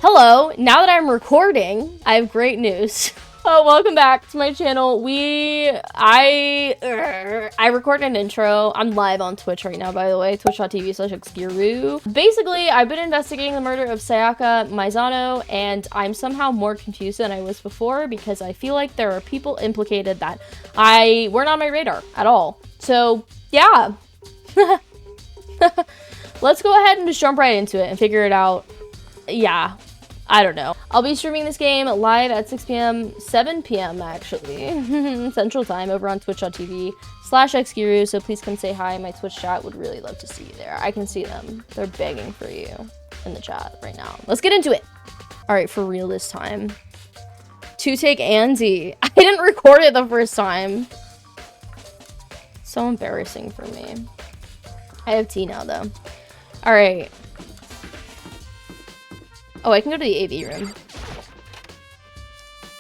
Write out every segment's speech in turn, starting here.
Hello, now that I'm recording, I have great news. Oh, welcome back to my channel. I recorded an intro. I'm live on Twitch right now, by the way, twitch.tv/xguru. Basically, I've been investigating the murder of Sayaka Maizano, and I'm somehow more confused than I was before because I feel like there are people implicated that weren't on my radar at all. So, yeah. Let's go ahead and just jump right into it and figure it out. Yeah. I don't know. I'll be streaming this game live at 6 p.m., 7 p.m. actually, Central Time over on twitch.tv/xguru, so please come say hi. My Twitch chat would really love to see you there. I can see them. They're begging for you in the chat right now. Let's get into it. All right, for real this time. To take Andy. I didn't record it the first time. So embarrassing for me. I have tea now, though. All right. Oh, I can go to the AV room.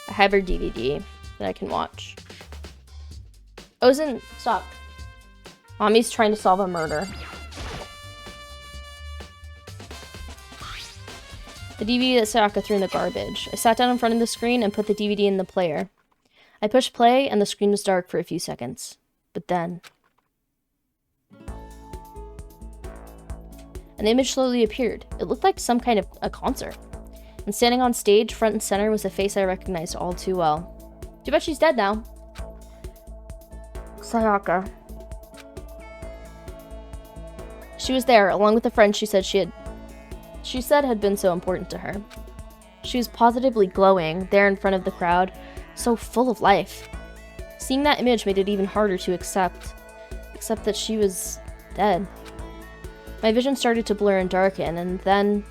I have her DVD that I can watch. Ozen, stop. Mommy's trying to solve a murder. The DVD that Sayaka threw in the garbage. I sat down in front of the screen and put the DVD in the player. I pushed play and the screen was dark for a few seconds. But then... an image slowly appeared. It looked like some kind of a concert. And standing on stage, front and center, was a face I recognized all too well. Too bad she's dead now. Sayaka. She was there, along with a friend she said had been so important to her. She was positively glowing, there in front of the crowd, so full of life. Seeing that image made it even harder to accept that she was dead. My vision started to blur and darken, and then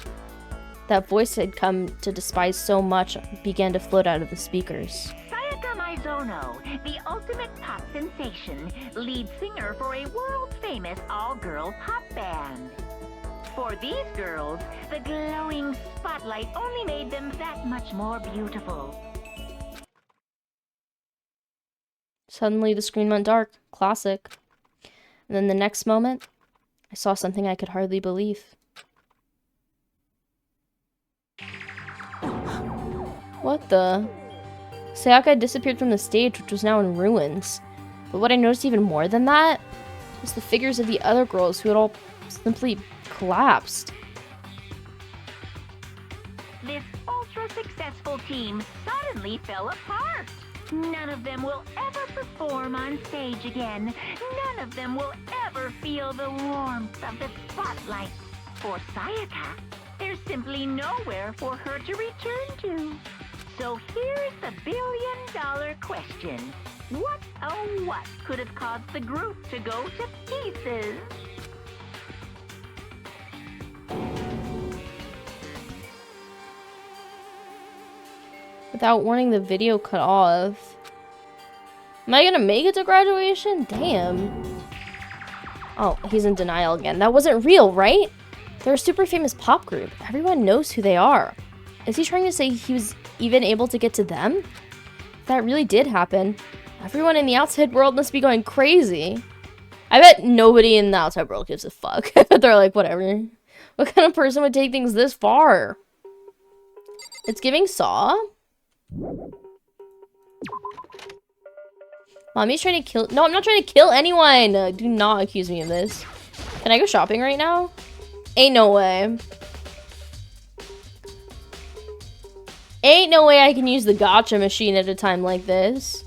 that voice I'd come to despise so much began to float out of the speakers. Sayaka Maizono, the ultimate pop sensation, lead singer for a world-famous all-girl pop band. For these girls, the glowing spotlight only made them that much more beautiful. Suddenly, the screen went dark. Classic. And then the next moment, I saw something I could hardly believe. What the? Sayaka had disappeared from the stage, which was now in ruins. But what I noticed even more than that was the figures of the other girls who had all simply collapsed. This ultra-successful team suddenly fell apart. None of them will ever perform on stage again. None of them will ever feel the warmth of the spotlight. For Sayaka, there's simply nowhere for her to return to. So here's the billion-dollar question. What, oh what, could have caused the group to go to pieces? Without warning, the video cut off. Am I gonna make it to graduation? Damn. Oh, he's in denial again. That wasn't real, right? They're a super famous pop group. Everyone knows who they are. Is he trying to say he was even able to get to them? If that really did happen, everyone in the outside world must be going crazy. I bet nobody in the outside world gives a fuck. They're like, whatever. What kind of person would take things this far? It's giving Saw. Mommy's trying to kill— no, I'm not trying to kill anyone! Do not accuse me of this. Can I go shopping right now? Ain't no way. Ain't no way I can use the gacha machine at a time like this.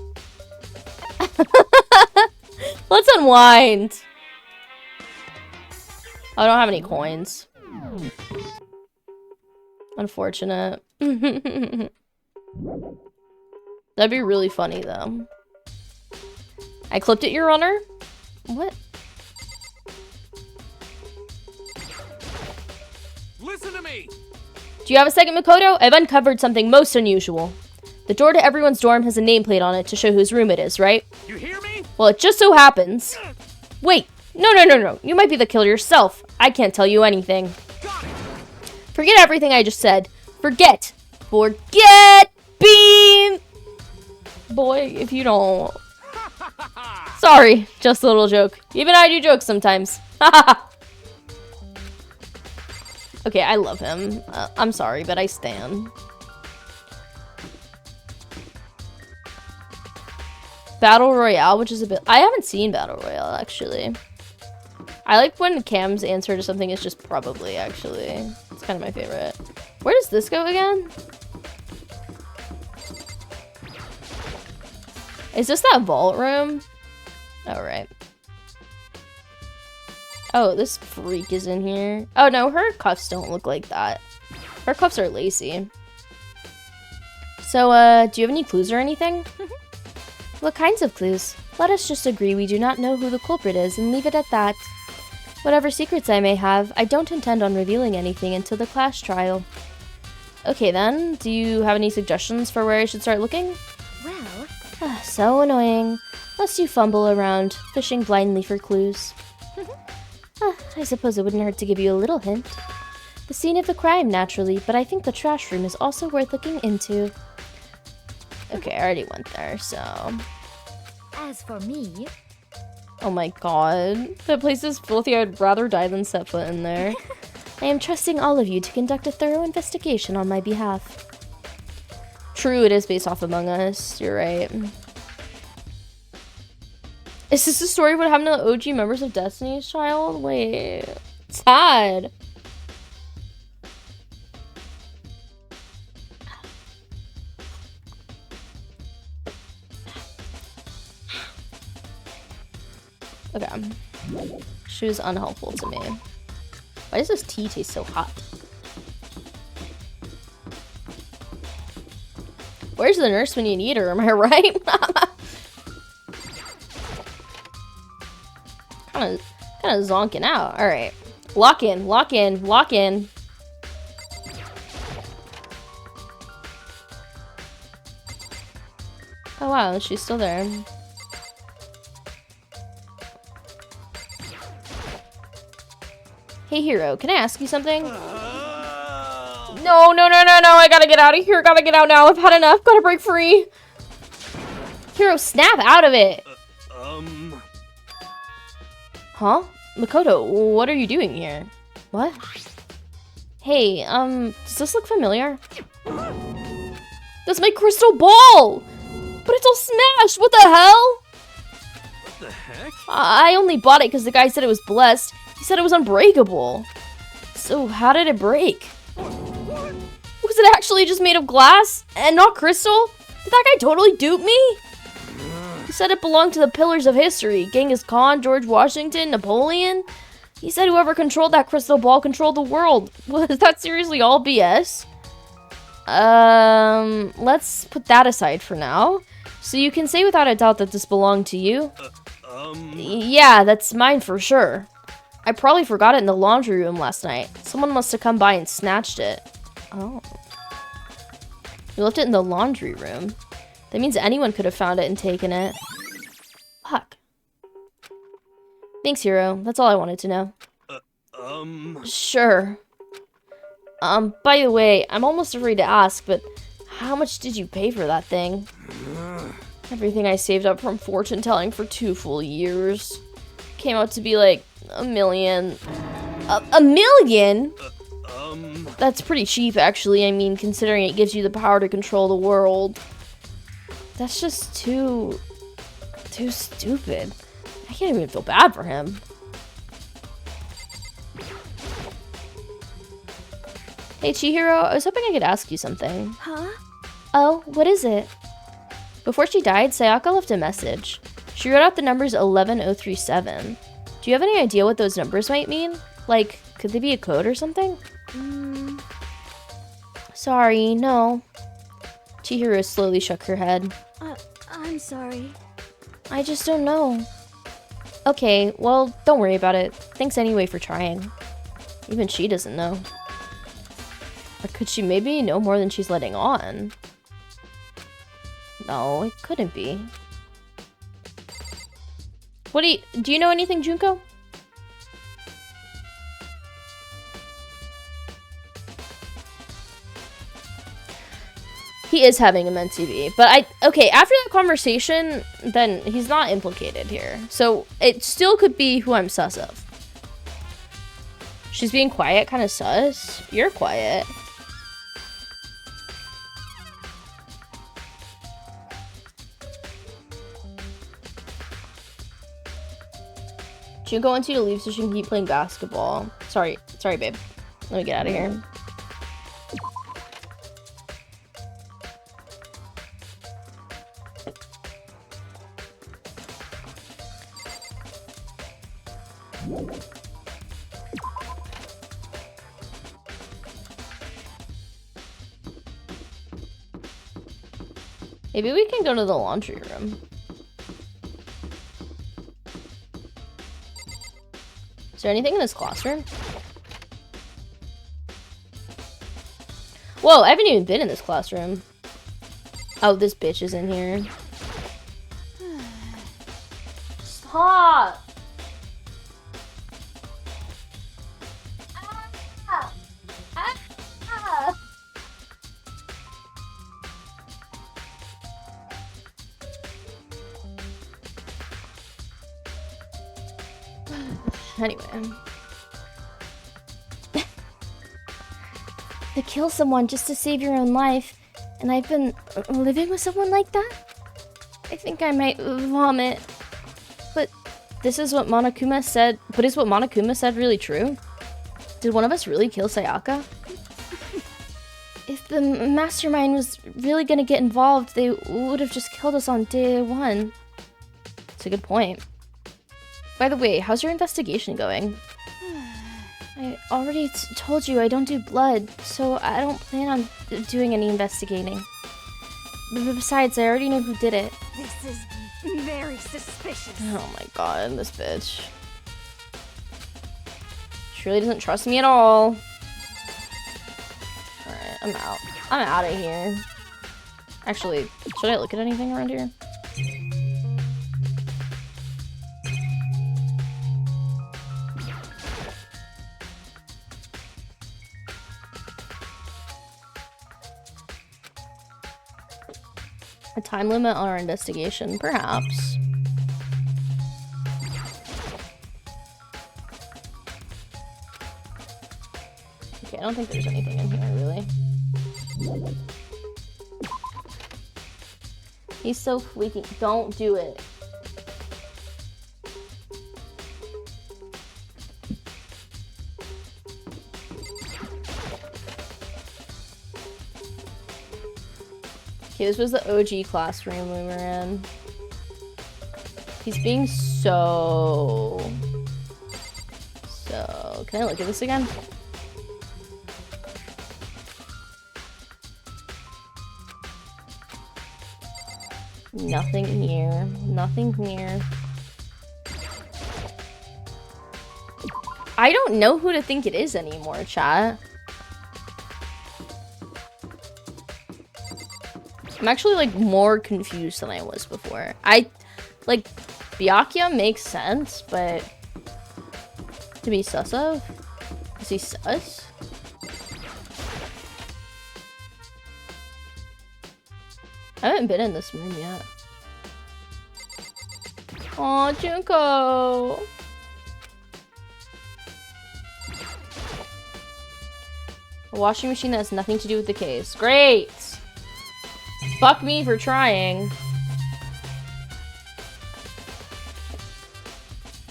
Let's unwind. I don't have any coins. Unfortunate. That'd be really funny, though. I clipped it, Your Honor? What? Listen to me! Do you have a second, Makoto? I've uncovered something most unusual. The door to everyone's dorm has a nameplate on it to show whose room it is, right? You hear me? Well, it just so happens. Wait. No. You might be the killer yourself. I can't tell you anything. Forget everything I just said. Forget being... Boy, if you don't... Sorry, just a little joke. Even I do jokes sometimes. Okay, I love him. I'm sorry, but I stan. Battle Royale, which is a bit... I haven't seen Battle Royale, actually. I like when Cam's answer to something is just probably, actually. It's kind of my favorite. Where does this go again? Is this that vault room? Oh, right. Oh, this freak is in here. Oh, no, her cuffs don't look like that. Her cuffs are lacy. So, do you have any clues or anything? What kinds of clues? Let us just agree we do not know who the culprit is and leave it at that. Whatever secrets I may have, I don't intend on revealing anything until the class trial. Okay then, do you have any suggestions for where I should start looking? Well... So annoying. Lest you fumble around, fishing blindly for clues. I suppose it wouldn't hurt to give you a little hint. The scene of the crime, naturally, but I think the trash room is also worth looking into. Okay, I already went there, so... As for me... Oh my god. That place is filthy. I'd rather die than set foot in there. I am trusting all of you to conduct a thorough investigation on my behalf. True, it is based off Among Us. You're right. Is this a story of what happened to the OG members of Destiny's Child? Wait. Sad. Okay. She was unhelpful to me. Why does this tea taste so hot? Where's the nurse when you need her? Am I right? kind of zonking out. All right. Lock in, lock in, lock in. Oh wow, she's still there. Hey Hero, can I ask you something? No, I gotta get out of here. Gotta get out now. I've had enough. Gotta break free. Hero, snap out of it. Huh? Makoto, what are you doing here? What? Hey, does this look familiar? That's my crystal ball! But it's all smashed! What the hell? What the heck? I only bought it because the guy said it was blessed. He said it was unbreakable. So how did it break? Was it actually just made of glass and not crystal? Did that guy totally dupe me? He said it belonged to the pillars of history. Genghis Khan, George Washington, Napoleon. He said whoever controlled that crystal ball controlled the world. Was that seriously all BS? Let's put that aside for now. So you can say without a doubt that this belonged to you? Yeah, that's mine for sure. I probably forgot it in the laundry room last night. Someone must have come by and snatched it. Oh. You left it in the laundry room. That means anyone could have found it and taken it. Fuck. Thanks, Hero. That's all I wanted to know. Sure. By the way, I'm almost afraid to ask, but how much did you pay for that thing? Everything I saved up from fortune telling for 2 full years. Came out to be like $1 million. A million? That's pretty cheap, actually. I mean, considering it gives you the power to control the world. That's just too stupid. I can't even feel bad for him. Hey, Chihiro, I was hoping I could ask you something. Huh? Oh, what is it? Before she died, Sayaka left a message. She wrote out the numbers 11037. Do you have any idea what those numbers might mean? Like, could they be a code or something? Sorry, no. Chihiro slowly shook her head. I'm sorry. I just don't know. Okay, well, don't worry about it. Thanks anyway for trying. Even she doesn't know. Or could she maybe know more than she's letting on? No, it couldn't be. What do you know anything, Junko? He is having a men-TV, but okay, after that conversation, then he's not implicated here. So it still could be who I'm sus of. She's being quiet, kind of sus. You're quiet. Junko wants you to leave so she can keep playing basketball. Sorry, babe. Let me get out of here. Maybe we can go to the laundry room. Is there anything in this classroom? Whoa, I haven't even been in this classroom. Oh, this bitch is in here. Stop! Ah! Ah! Ah! Anyway. To kill someone just to save your own life, and I've been living with someone like that? I think I might vomit. But this is what Monokuma said. But is what Monokuma said really true? Did one of us really kill Sayaka? If the mastermind was really gonna get involved, they would have just killed us on day one. It's a good point. By the way, how's your investigation going? I already told you I don't do blood, so I don't plan on doing any investigating. Besides, I already know who did it. This is very suspicious. Oh my god, this bitch. She really doesn't trust me at all. Alright, I'm out. I'm out of here. Actually, should I look at anything around here? A time limit on our investigation, perhaps. Okay, I don't think there's anything in here, really. He's so fleeky. Don't do it. Okay, this was the OG classroom we were in. He's being so... Can I look at this again? Nothing here. Nothing here. I don't know who to think it is anymore, chat. I'm actually, like, more confused than I was before. Like, Byakuya makes sense, but... To be sus of? Is he sus? I haven't been in this room yet. Aw, Junko! A washing machine that has nothing to do with the case. Great! Fuck me for trying.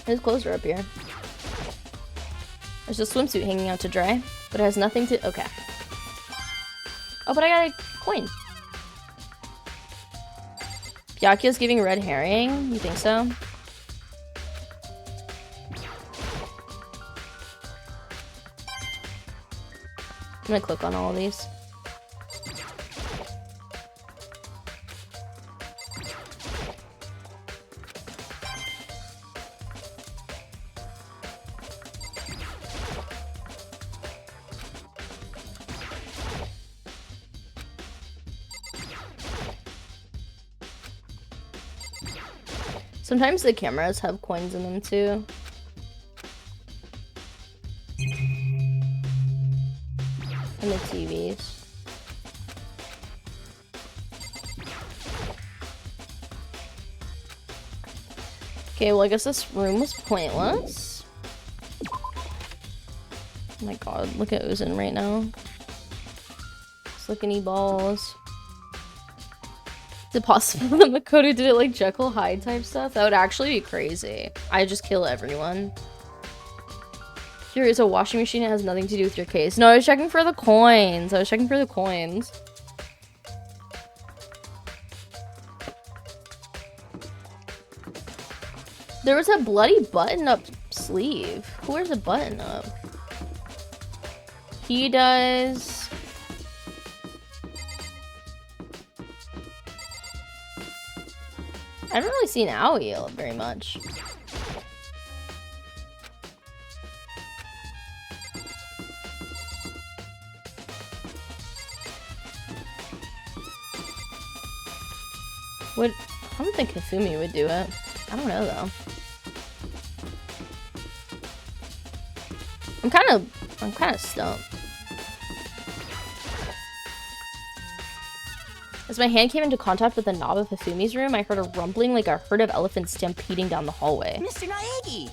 His clothes are up here. There's a swimsuit hanging out to dry, but it has nothing to... Okay. Oh, but I got a coin. Byakuya's giving red herring? You think so? I'm gonna click on all of these. Sometimes the cameras have coins in them too. And the TVs. Okay, well I guess this room was pointless. my god, look at Uzin right now. Slickety balls. Is it possible that Makoto did it like Jekyll Hyde type stuff? That would actually be crazy. I just kill everyone. Here is a washing machine. It has nothing to do with your case. No, I was checking for the coins. I was checking for the coins. There was a bloody button-up sleeve. Who wears a button-up? He does. I haven't really seen Aoi very much. I don't think Hifumi would do it. I don't know though. I'm kind of stumped. As my hand came into contact with the knob of Hifumi's room, I heard a rumbling like a herd of elephants stampeding down the hallway. Mr. Naegi!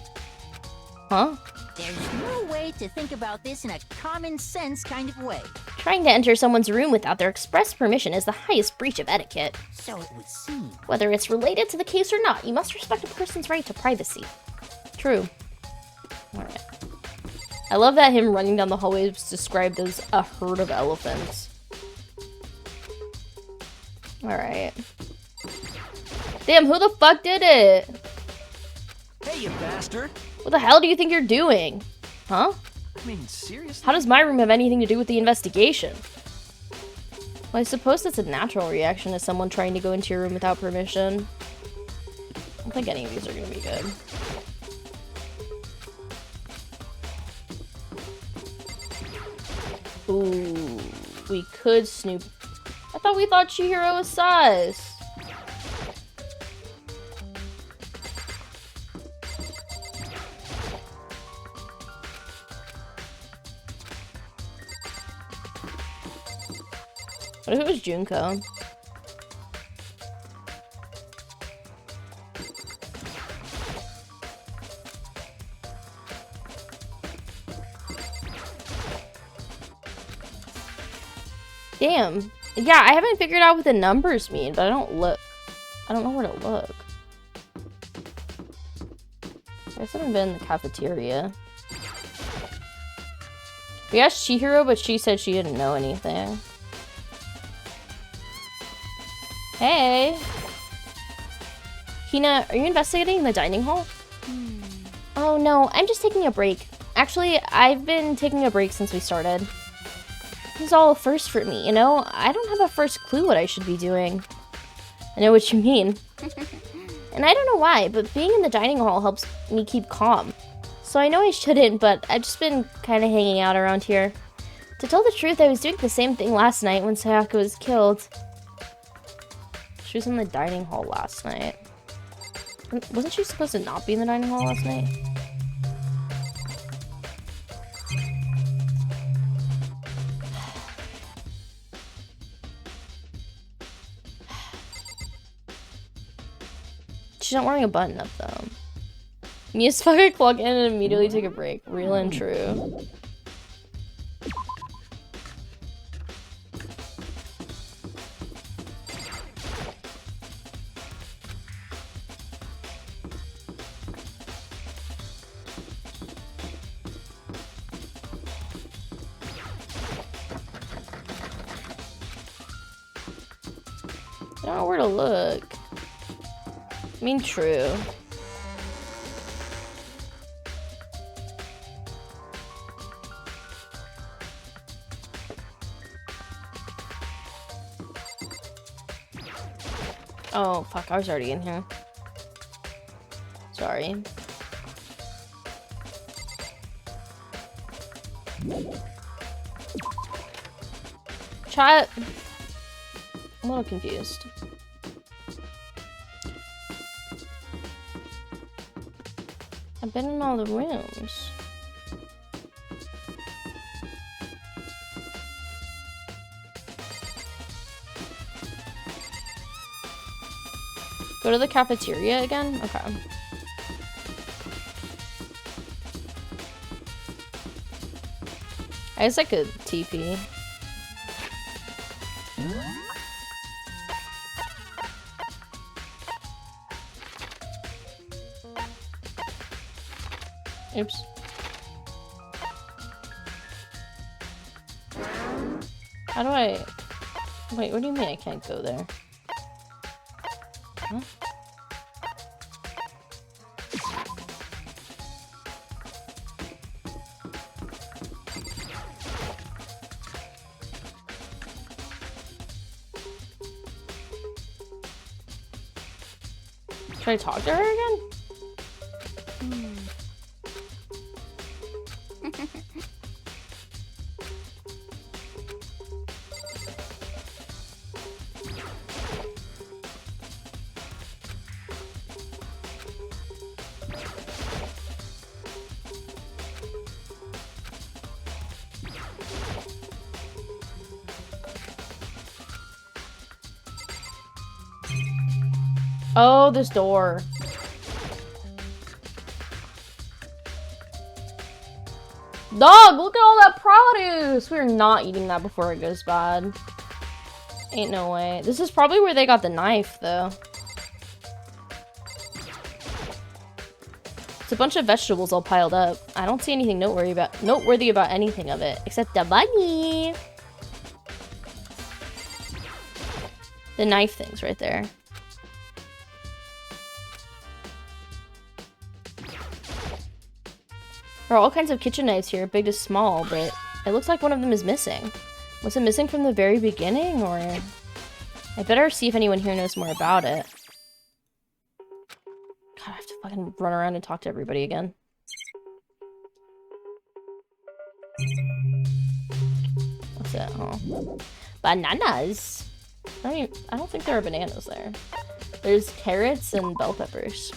Huh? There's no way to think about this in a common sense kind of way. Trying to enter someone's room without their express permission is the highest breach of etiquette. So it would seem. Whether it's related to the case or not, you must respect a person's right to privacy. True. Alright. I love that him running down the hallway was described as a herd of elephants. Alright. Damn, who the fuck did it? Hey, you bastard! What the hell do you think you're doing? Huh? I mean, seriously? How does my room have anything to do with the investigation? Well, I suppose that's a natural reaction to someone trying to go into your room without permission. I don't think any of these are gonna be good. Ooh, we could snoop. I thought we thought Chihiro was sus. What if it was Junko? Damn. Yeah, I haven't figured out what the numbers mean, but I don't know where to look. I guess I haven't been in the cafeteria. We asked Chihiro, but she said she didn't know anything. Hey! Hina, are you investigating in the dining hall? Oh no, I'm just taking a break. Actually, I've been taking a break since we started. This is all a first for me, you know? I don't have a first clue what I should be doing. I know what you mean. And I don't know why, but being in the dining hall helps me keep calm. So I know I shouldn't, but I've just been kind of hanging out around here. To tell the truth, I was doing the same thing last night when Sayaka was killed. She was in the dining hall last night. Wasn't she supposed to not be in the dining hall last night? She's not wearing a button up though. Me as fuck, I clock in and immediately take a break. Real and true. I don't know where to look. I mean, true. Oh, fuck, I was already in here. Sorry. Chat. I'm a little confused. I've been in all the rooms. Go to the cafeteria again? Okay. I guess I could TP. Oops. How do I... Wait, what do you mean I can't go there? Huh? Should I talk to her again? Oh, this door. Dog, look at all that produce! We're not eating that before it goes bad. Ain't no way. This is probably where they got the knife, though. It's a bunch of vegetables all piled up. I don't see anything noteworthy about anything of it, except the bunny. The knife things right there. There are all kinds of kitchen knives here, big to small, but it looks like one of them is missing. Was it missing from the very beginning, or... I better see if anyone here knows more about it. God, I have to fucking run around and talk to everybody again. What's that? Oh. Bananas! I don't think there are bananas there. There's carrots and bell peppers.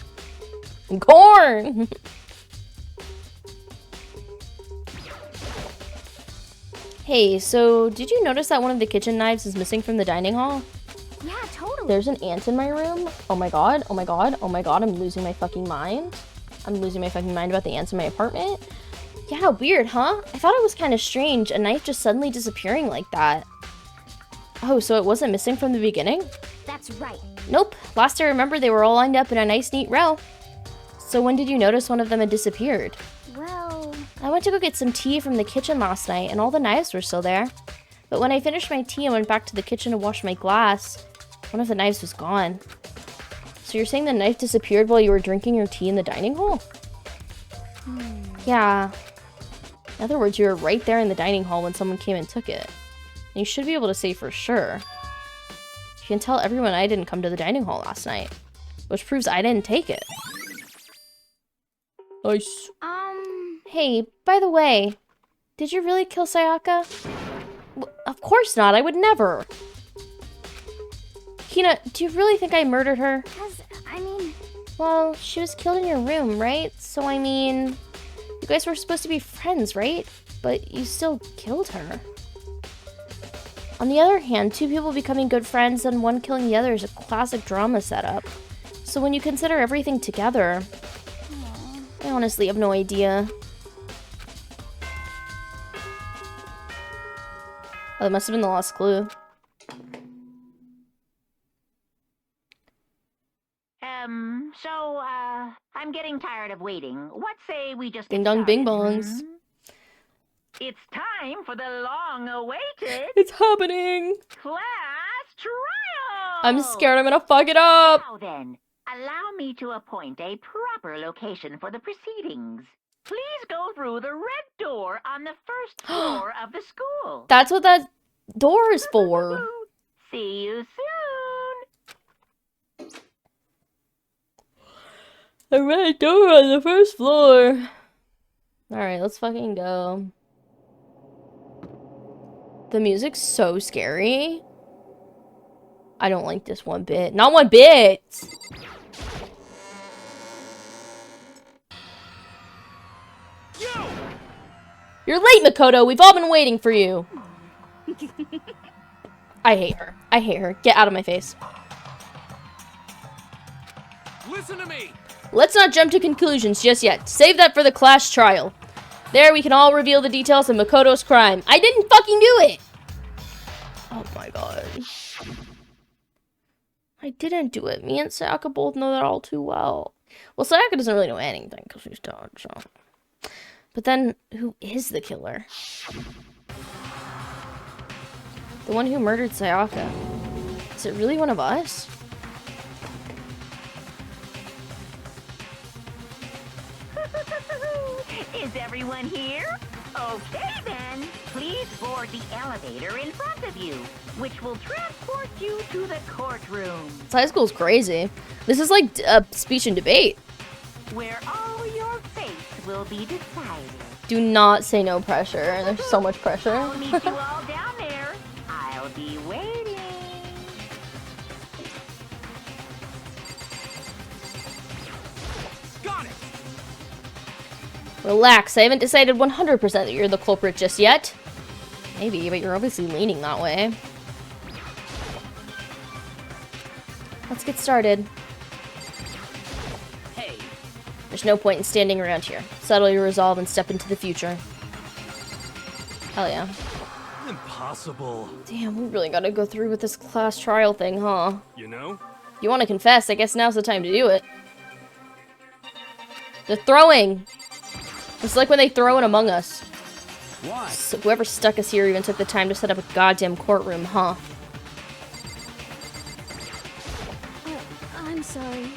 And corn! Hey, so did you notice that one of the kitchen knives is missing from the dining hall? Yeah, totally. There's an ant in my room. Oh my god, oh my god, oh my god, I'm losing my fucking mind. I'm losing my fucking mind about the ants in my apartment. Yeah, weird, huh? I thought it was kind of strange, a knife just suddenly disappearing like that. Oh, so it wasn't missing from the beginning? That's right. Nope. Last I remember, they were all lined up in a nice, neat row. So when did you notice one of them had disappeared? Well... I went to go get some tea from the kitchen last night, and all the knives were still there. But when I finished my tea and went back to the kitchen to wash my glass, one of the knives was gone. So you're saying the knife disappeared while you were drinking your tea in the dining hall? Yeah. In other words, you were right there in the dining hall when someone came and took it. And you should be able to say for sure. You can tell everyone I didn't come to the dining hall last night, which proves I didn't take it. Nice. Hey, by the way, did you really kill Sayaka? Of course not, I would never. Hina, do you really think I murdered her? I mean... Well, she was killed in your room, right? So, I mean, you guys were supposed to be friends, right? But you still killed her. On the other hand, two people becoming good friends and one killing the other is a classic drama setup. So when you consider everything together, I honestly have no idea. Oh, that must have been the lost clue. I'm getting tired of waiting. What say we just Ding get dong bing started, bongs. It's time for the long-awaited It's happening! class trial! I'm scared I'm gonna fuck it up! Now then, allow me to appoint a proper location for the proceedings. Please go through the red door on the first floor of the school. That's what that door is for. See you soon. The red door on the first floor. Alright, let's fucking go. The music's so scary. I don't like this one bit. Not one bit! You're late, Makoto. We've all been waiting for you. I hate her. I hate her. Get out of my face. Listen to me. Let's not jump to conclusions just yet. Save that for the class trial. There, we can all reveal the details of Makoto's crime. I didn't fucking do it! Oh my god. I didn't do it. Me and Sayaka both know that all too well. Well, Sayaka doesn't really know anything because she's dead, so. But then, who is the killer? The one who murdered Sayaka. Is it really one of us? Is everyone here? Okay then. Please board the elevator in front of you, which will transport you to the courtroom, This high school's crazy. This is like a speech and debate. where all your fates will be decided. Do not say no pressure. There's so much pressure. I'll meet you all down there. I'll be waiting. Got it! Relax, I haven't decided 100% that you're the culprit just yet. Maybe, but you're obviously leaning that way. Let's get started. Hey, There's no point in standing around here. Settle your resolve and step into the future. Hell yeah. impossible. Damn, we really gotta go through with this class trial thing, huh? You know? You want to confess, I guess now's the time to do it. They're throwing! It's like when they throw in Among Us. Why? So whoever stuck us here even took the time to set up a goddamn courtroom, huh? I'm sorry.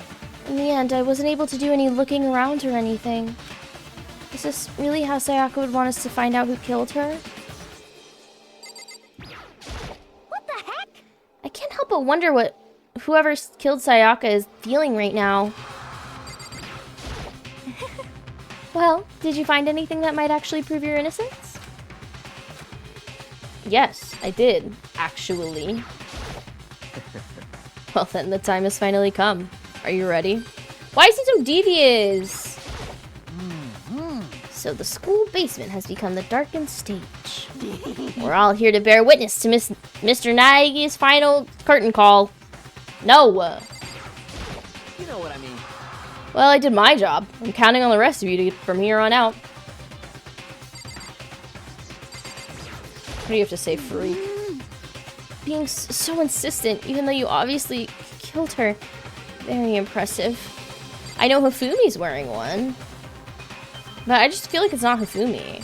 In the end, I wasn't able to do any looking around or anything. Is this really how Sayaka would want us to find out who killed her? What the heck? I can't help but wonder what whoever killed Sayaka is feeling right now. Well, did you find anything that might actually prove your innocence? Yes, I did, actually. Well then, the time has finally come. Are you ready? Why is he so devious? So the school basement has become the darkened stage. We're all here to bear witness to Mr. Naegi's final curtain call. No. You know what I mean. Well, I did my job. I'm counting on the rest of you to, from here on out. What do you have to say, freak? Being so insistent, even though you obviously killed her. Very impressive. I know Hifumi's wearing one. But I just feel like it's not Hifumi.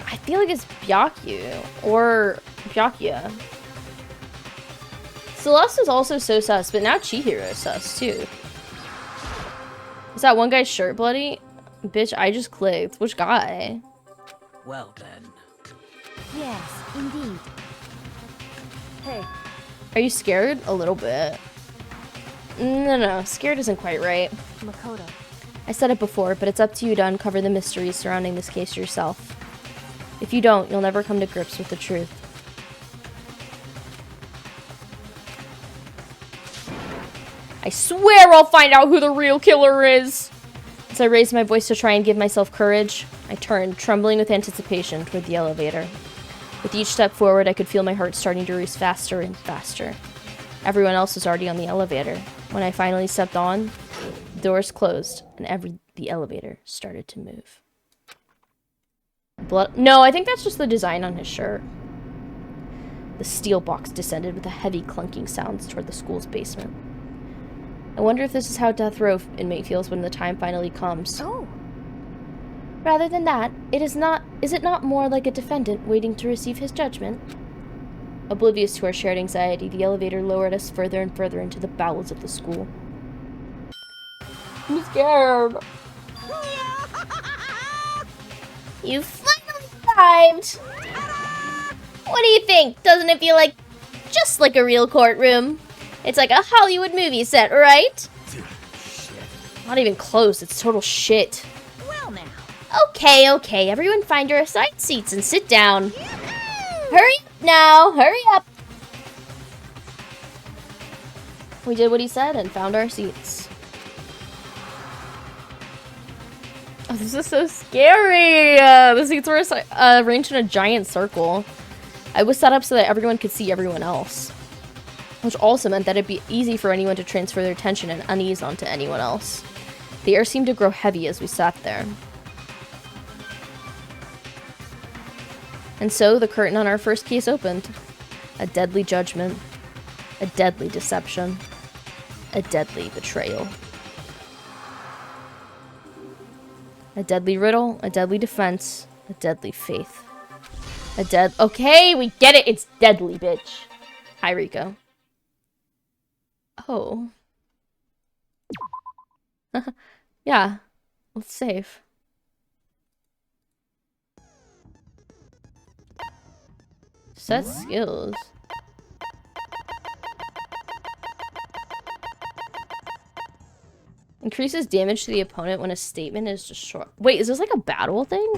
I feel like it's Byakuya. Or Byakuya. Celeste is also so sus, but now Chihiro is sus, too. Is that one guy's shirt bloody? Bitch, I just clicked. Which guy? Well then. Yes, indeed. Hey. Are you scared? A little bit. No, scared isn't quite right. Makoto. I said it before, but it's up to you to uncover the mysteries surrounding this case yourself. If you don't, you'll never come to grips with the truth. I swear I'll find out who the real killer is! As I raised my voice to try and give myself courage, I turned, trembling with anticipation, toward the elevator. With each step forward, I could feel my heart starting to race faster and faster. Everyone else was already on the elevator. When I finally stepped on, the doors closed, and the elevator started to move. No, I think that's just the design on his shirt. The steel box descended with a heavy clunking sound toward the school's basement. I wonder if this is how death row inmate feels when the time finally comes. Oh. Rather than that, is it not more like a defendant waiting to receive his judgment? Oblivious to our shared anxiety, the elevator lowered us further and further into the bowels of the school. I'm scared. You finally arrived! What do you think? Doesn't it feel like just like a real courtroom? It's like a Hollywood movie set, right? Dude, shit. Not even close, it's total shit. Well now. Okay, everyone find your assigned seats and sit down. Hurry up now, hurry up! We did what he said and found our seats. Oh, this is so scary! The seats were arranged in a giant circle. I was set up so that everyone could see everyone else. Which also meant that it'd be easy for anyone to transfer their tension and unease onto anyone else. The air seemed to grow heavy as we sat there. And so the curtain on our first case opened. A deadly judgment. A deadly deception. A deadly betrayal. A deadly riddle. A deadly defense. A deadly faith. Okay, we get it. It's deadly, bitch. Hi, Rico. Oh. Yeah. Let's save. Set skills. Increases damage to the opponent when a statement is destroyed. Wait, is this like a battle thing?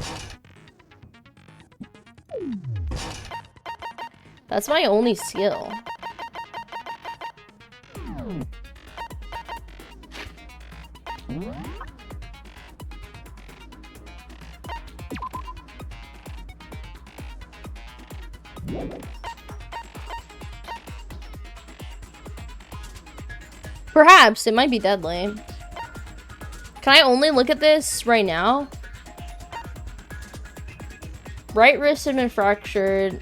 That's my only skill. Perhaps it might be deadly. Can I only look at this right now? Right wrist had been fractured.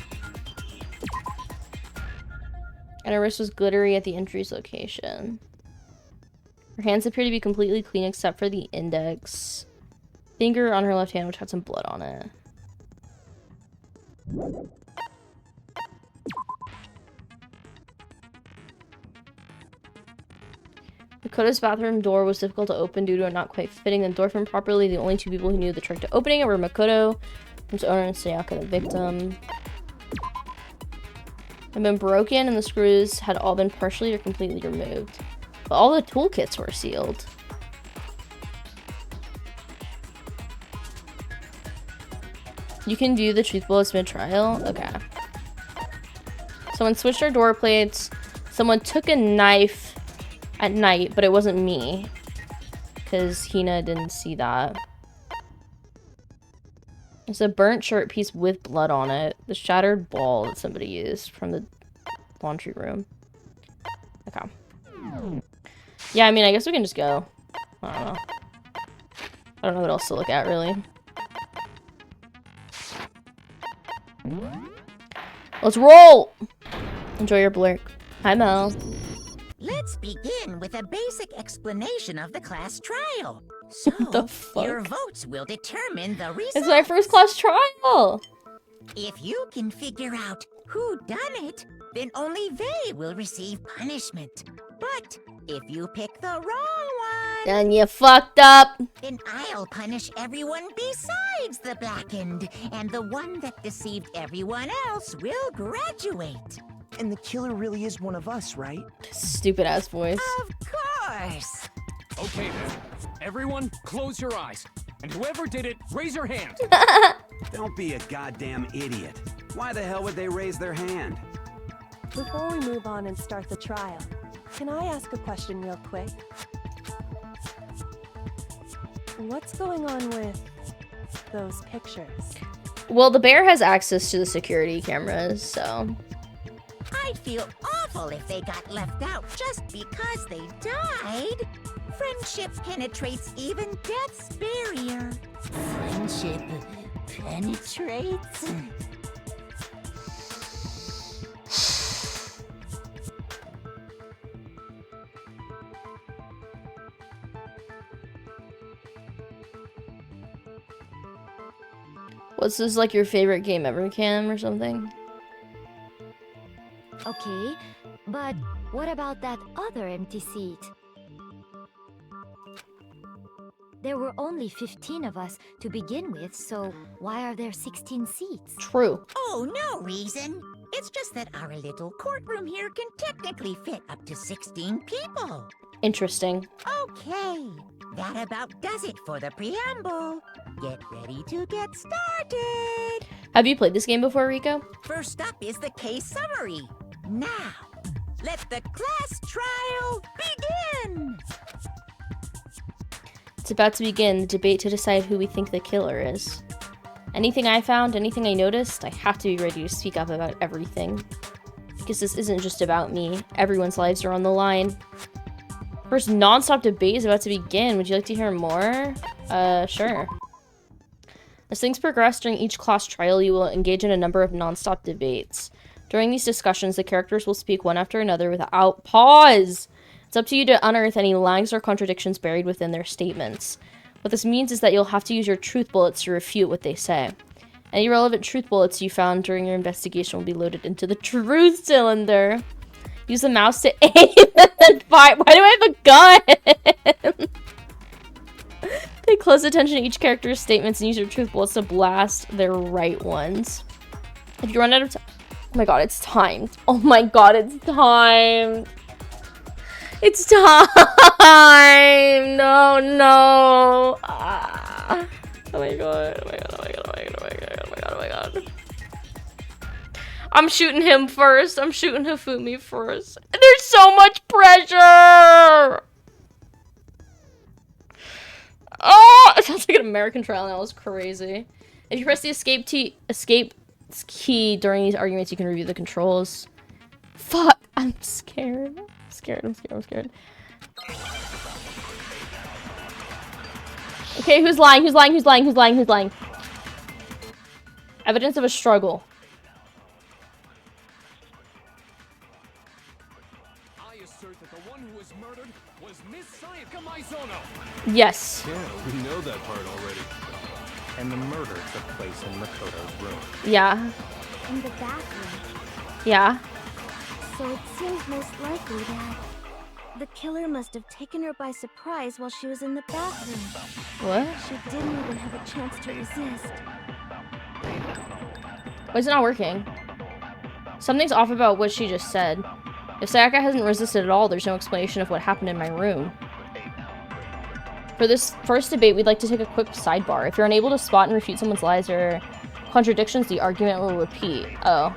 And her wrist was glittery at the injury's location. Her hands appear to be completely clean except for the index finger on her left hand, which had some blood on it. Makoto's bathroom door was difficult to open due to it not quite fitting the door frame properly. The only two people who knew the trick to opening it were Makoto, its owner, and Sayaka, the victim. Had been broken and the screws had all been partially or completely removed. But all the toolkits were sealed. You can view the truth bullets mid-trial? Okay. Someone switched our door plates. Someone took a knife at night, but it wasn't me. Because Hina didn't see that. It's a burnt shirt piece with blood on it. The shattered ball that somebody used from the laundry room. Okay. Yeah, I mean, I guess we can just go. I don't know. I don't know what else to look at, really. Let's roll! Enjoy your blurk. Hi, Mel. Let's begin with a basic explanation of the class trial. So, The fuck? your votes will determine the result. It's my first class trial! If you can figure out who done it, then only they will receive punishment. But if you pick the wrong one, And you fucked up! then I'll punish everyone besides the blackened, and the one that deceived everyone else will graduate. And the killer really is one of us, right? Stupid ass voice. Of course. Okay then. Everyone, close your eyes. And whoever did it, raise your hand. Don't be a goddamn idiot. Why the hell would they raise their hand? Before we move on and start the trial, can I ask a question real quick? What's going on with those pictures? Well, the bear has access to the security cameras, so... I'd feel awful if they got left out just because they died. Friendship penetrates even death's barrier. Friendship penetrates? What's this, like, your favorite game ever, Cam, or something? Okay, but what about that other empty seat? There were only 15 of us to begin with, so why are there 16 seats? True. Oh, no reason. It's just that our little courtroom here can technically fit up to 16 people. Interesting. Okay, that about does it for the preamble. Get ready to get started. Have you played this game before, Rico? First up is the case summary. Now, let the class trial begin! It's about to begin the debate to decide who we think the killer is. Anything I found, anything I noticed, I have to be ready to speak up about everything. Because this isn't just about me. Everyone's lives are on the line. First non-stop debate is about to begin. Would you like to hear more? Sure. As things progress during each class trial, you will engage in a number of non-stop debates. During these discussions, the characters will speak one after another without pause. It's up to you to unearth any lies or contradictions buried within their statements. What this means is that you'll have to use your truth bullets to refute what they say. Any relevant truth bullets you found during your investigation will be loaded into the truth cylinder. Use the mouse to aim and then fire. Why do I have a gun? Pay close attention to each character's statements and use your truth bullets to blast their right ones. If you run out of time... Oh my god, it's timed. Oh my god, it's timed. It's time. No, no. Ah. Oh my god. Oh my god. Oh my god. Oh my god. Oh my god. Oh my god. Oh my god. I'm shooting him first. I'm shooting Hifumi first. There's so much pressure. Oh, it sounds like an American trial now. It's crazy. If you press the escape key during these arguments, you can review the controls. Fuck, I'm scared. I'm scared. Okay, who's lying? Evidence of a struggle. I assert that the one who was murdered was Miss Sayaka Maizono. Yes. Yeah, we know that part already. And the murder took place in Makoto's room. Yeah. In the bathroom. Yeah. So it seems most likely that the killer must have taken her by surprise while she was in the bathroom. What? She didn't even have a chance to resist. Why is it not working? Something's off about what she just said. If Sayaka hasn't resisted at all, there's no explanation of what happened in my room. For this first debate, we'd like to take a quick sidebar. If you're unable to spot and refute someone's lies or contradictions, the argument will repeat. Oh.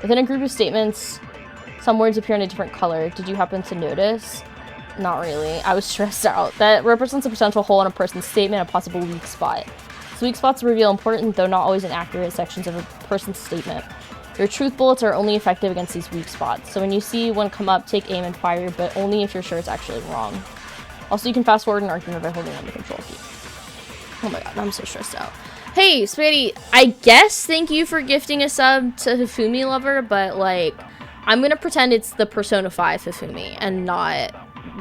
Within a group of statements, some words appear in a different color. Did you happen to notice? Not really. I was stressed out. That represents a potential hole in a person's statement, a possible weak spot. So weak spots reveal important, though not always inaccurate, sections of a person's statement. Your truth bullets are only effective against these weak spots. So when you see one come up, take aim and fire, but only if you're sure it's actually wrong. Also, you can fast forward an argument by holding on the control key. Oh my god, I'm so stressed out. Hey, Spaghetti, I guess thank you for gifting a sub to Hifumi Lover, but like, I'm gonna pretend it's the Persona 5 Hifumi and not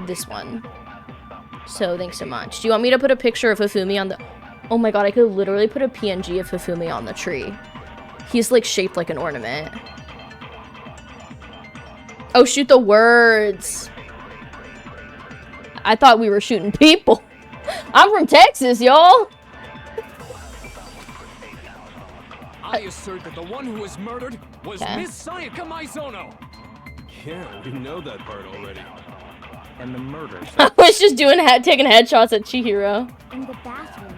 this one. So thanks so much. Do you want me to put a picture of Hifumi on the... Oh my god, I could literally put a PNG of Hifumi on the tree. He's like shaped like an ornament. Oh, shoot the words. I thought we were shooting people. I'm from Texas, y'all. I assert that the one who was murdered was Miss Sayaka Maizono. Yeah, we know that part already. And the murder. I was just taking headshots at Chihiro. In the bathroom.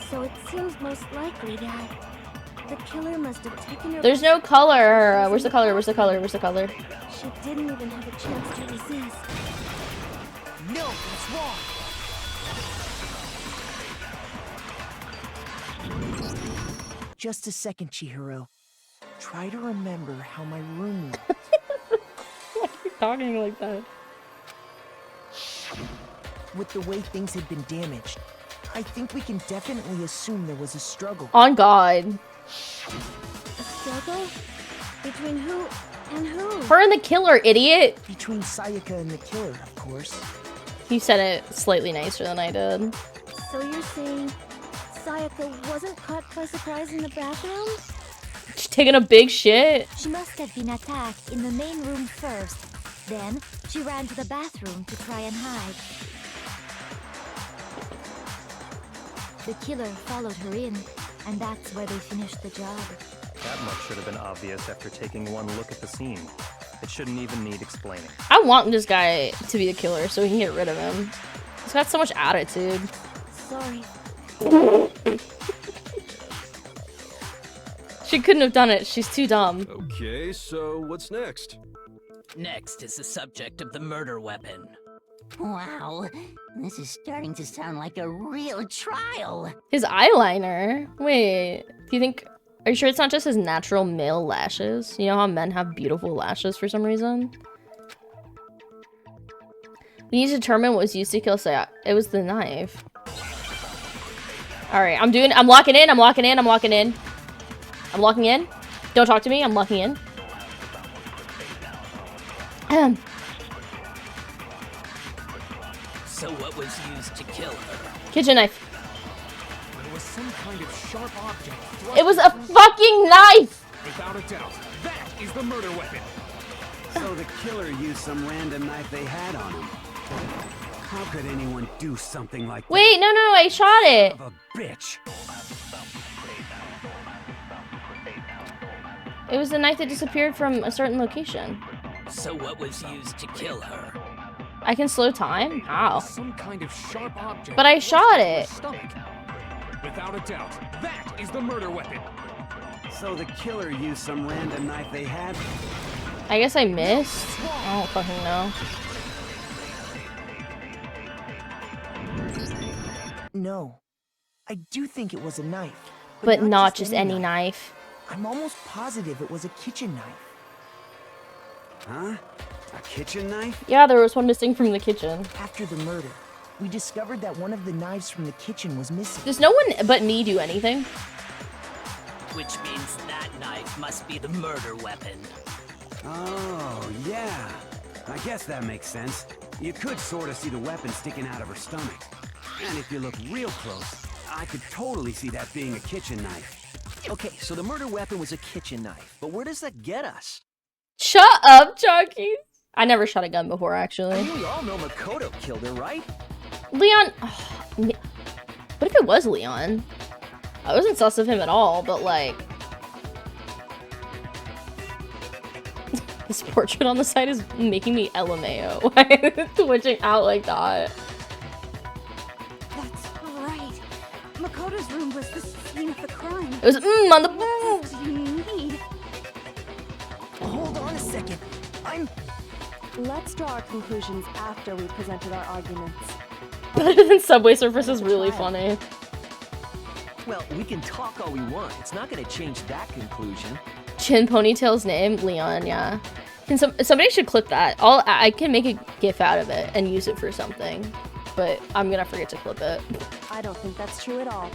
So it seems most likely that the killer must have taken her. There's no color. Where's the color? Where's the color? Where's the color? She didn't even have a chance to resist. No, that's wrong. Just a second, Chihiro. Try to remember how my room looked. Why are you talking like that? With the way things had been damaged, I think we can definitely assume there was a struggle. On God. A struggle? Between who and who? Her and the killer, idiot. Between Sayaka and the killer, of course. You said it slightly nicer than I did. So you're saying Sayaka wasn't caught by surprise in the bathroom? She's taking a big shit. She must have been attacked in the main room first. Then she ran to the bathroom to try and hide. The killer followed her in, and that's where they finished the job. That much should have been obvious after taking one look at the scene. It shouldn't even need explaining. I want this guy to be the killer so we can get rid of him. He's got so much attitude. Sorry. She couldn't have done it. She's too dumb. Okay, so what's next? Next is the subject of the murder weapon. Wow, this is starting to sound like a real trial. His eyeliner. Wait, do you think... Are you sure it's not just his natural male lashes? You know how men have beautiful lashes for some reason? We need to determine what was used to kill Sayaka. It was the knife. Alright, I'm locking in. I'm locking in. I'm locking in. I'm locking in. Don't talk to me. I'm locking in. So what was used to kill her? Kitchen knife. There was some kind of sharp object It was a fucking knife! Without a doubt, that is the murder weapon. So the killer used some random knife they had on him. How could anyone do something like that? Wait, no, I shot it. Son of a bitch. It was the knife that disappeared from a certain location. So what was used to kill her? I can slow time? How? Some kind of sharp object. But I shot it. Without a doubt, that is the murder weapon. So the killer used some random knife they had? I guess I missed. I don't fucking know. No. I do think it was a knife. But not just any knife. I'm almost positive it was a kitchen knife. Huh? A kitchen knife? Yeah, there was one missing from the kitchen. After the murder, we discovered that one of the knives from the kitchen was missing. Does no one but me do anything? Which means that knife must be the murder weapon. Oh, yeah. I guess that makes sense. You could sort of see the weapon sticking out of her stomach. And if you look real close, I could totally see that being a kitchen knife. Okay, so the murder weapon was a kitchen knife, but where does that get us? Shut up, Chucky. I never shot a gun before, actually. I mean, we all know Makoto killed her, right? Leon... what if it was Leon? I wasn't sus of him at all, but like... This portrait on the side is making me LMAO. Why is it twitching out like that? That's right. Makoto's room was the scene of the crime. It was on the... What else do you need? Hold on a second. Let's draw our conclusions after we presented our arguments. Better than Subway Surfers is really funny. Well, we can talk all we want. It's not going to change that conclusion. Chin Ponytail's name? Leon, yeah. Somebody should clip that. I can make a GIF out of it and use it for something. But I'm gonna forget to clip it. I don't think that's true at all.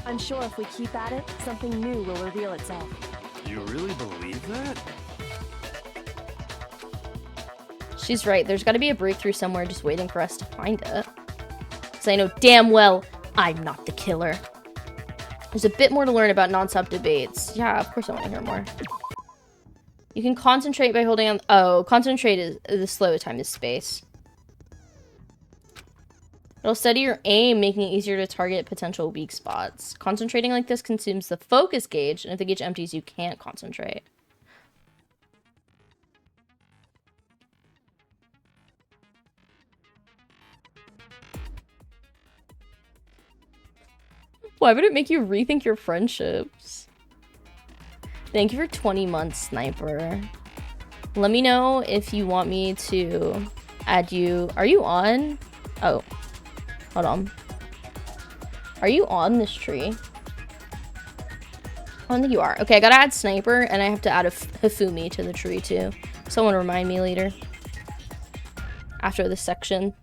I'm sure if we keep at it, something new will reveal itself. You really believe that? She's right. There's got to be a breakthrough somewhere just waiting for us to find it. Because I know damn well I'm not the killer. There's a bit more to learn about non-stop debates. Yeah, of course I want to hear more. You can concentrate by holding on... Oh, concentrate is the slow time is space. It'll steady your aim, making it easier to target potential weak spots. Concentrating like this consumes the focus gauge, and if the gauge empties, you can't concentrate. Why would it make you rethink your friendships? Thank you for 20 months, Sniper. Let me know if you want me to add you. Are you on? Oh, hold on. Are you on this tree? I don't think you are. Okay, I gotta add Sniper, and I have to add a Hifumi to the tree too. Someone remind me later. After this section.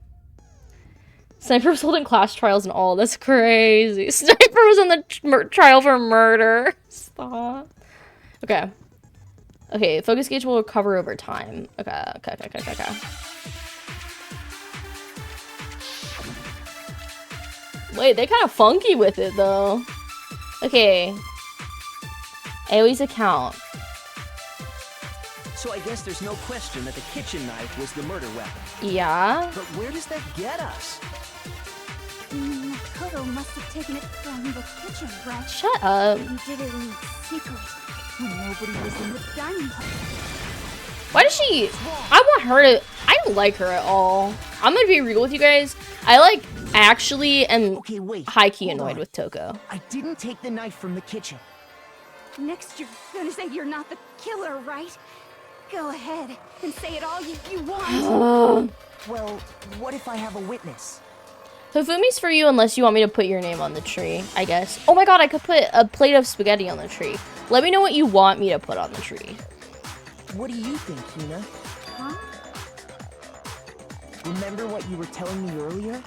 Sniper was holding class trials and all. That's crazy. Sniper was on the trial for murder. Stop. Okay. Okay, focus gauge will recover over time. Okay. Wait, they're kind of funky with it, though. Okay. AoE's account. So I guess there's no question that the kitchen knife was the murder weapon. Yeah. But where does that get us? Makoto must have taken it from the kitchen, right? Shut up. He did it in secret when nobody was in the dining hall. Why does she... I want her to... I don't like her at all. I'm gonna be real with you guys. I actually am high-key annoyed with Toko. I didn't take the knife from the kitchen. Next, you're gonna say you're not the killer, right? Go ahead and say it all you want. Well, what if I have a witness? Hifumi's for you unless you want me to put your name on the tree, I guess. Oh my god, I could put a plate of spaghetti on the tree. Let me know what you want me to put on the tree. What do you think, Hina? Huh? Remember what you were telling me earlier?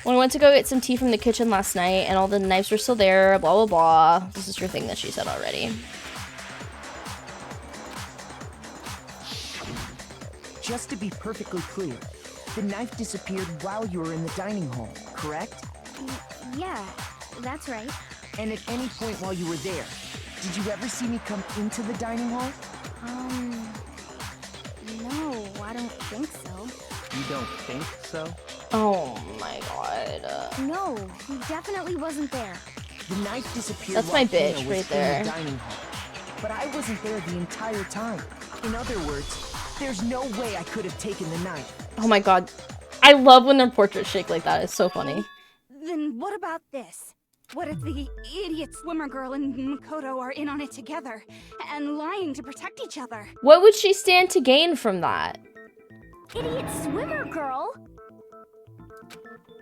When I went to go get some tea from the kitchen last night and all the knives were still there, blah, blah, blah. This is your thing that she said already. Just to be perfectly clear, the knife disappeared while you were in the dining hall, correct? Yeah, that's right. And at any point while you were there, did you ever see me come into the dining hall? No, I don't think so. You don't think so? Oh my god. No, he definitely wasn't there. The knife disappeared That's while my bitch Hina was right in there. the dining hall. But I wasn't there the entire time. In other words, there's no way I could have taken the knife. Oh my god. I love when their portraits shake like that. It's so funny. Then what about this? What if the idiot swimmer girl and Makoto are in on it together and lying to protect each other? What would she stand to gain from that? Idiot swimmer girl?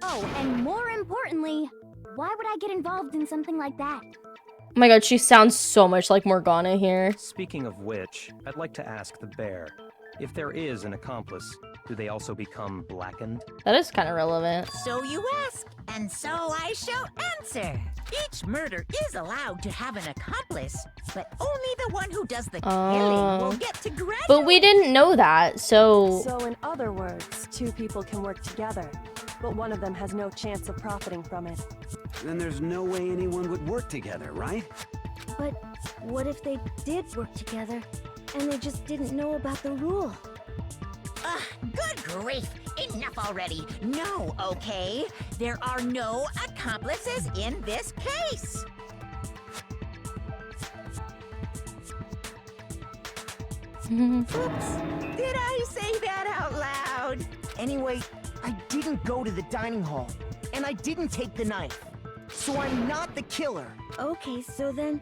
Oh, and more importantly, why would I get involved in something like that? Oh my god, she sounds so much like Morgana here. Speaking of which, I'd like to ask the bear, if there is an accomplice, do they also become blackened? That is kind of relevant. So you ask, and so I shall answer. Each murder is allowed to have an accomplice, but only the one who does the killing will get to graduate. But we didn't know that, so... So in other words, two people can work together, but one of them has no chance of profiting from it. Then there's no way anyone would work together, right? But what if they did work together and they just didn't know about the rule? Ugh, good grief! Enough already! No, okay? There are no accomplices in this case! Oops! Did I say that out loud? Anyway, I didn't go to the dining hall, and I didn't take the knife. So I'm not the killer. Okay, so then,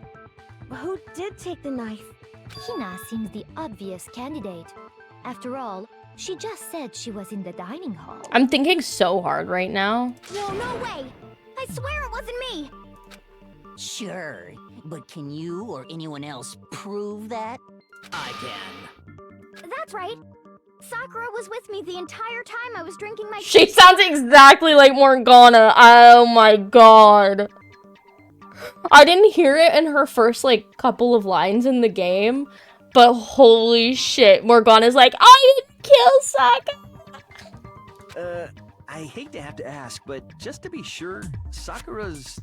who did take the knife? Hina seems the obvious candidate. After all, she just said she was in the dining hall. I'm thinking so hard right now. No, no way! I swear it wasn't me! Sure, but can you or anyone else prove that? I can. That's right. Sakura was with me the entire time I was drinking my She sounds exactly like Morgana. Oh my god. I didn't hear it in her first, like, couple of lines in the game, but holy shit, Morgana's like, I didn't kill Sakura! I hate to have to ask, but just to be sure, Sakura's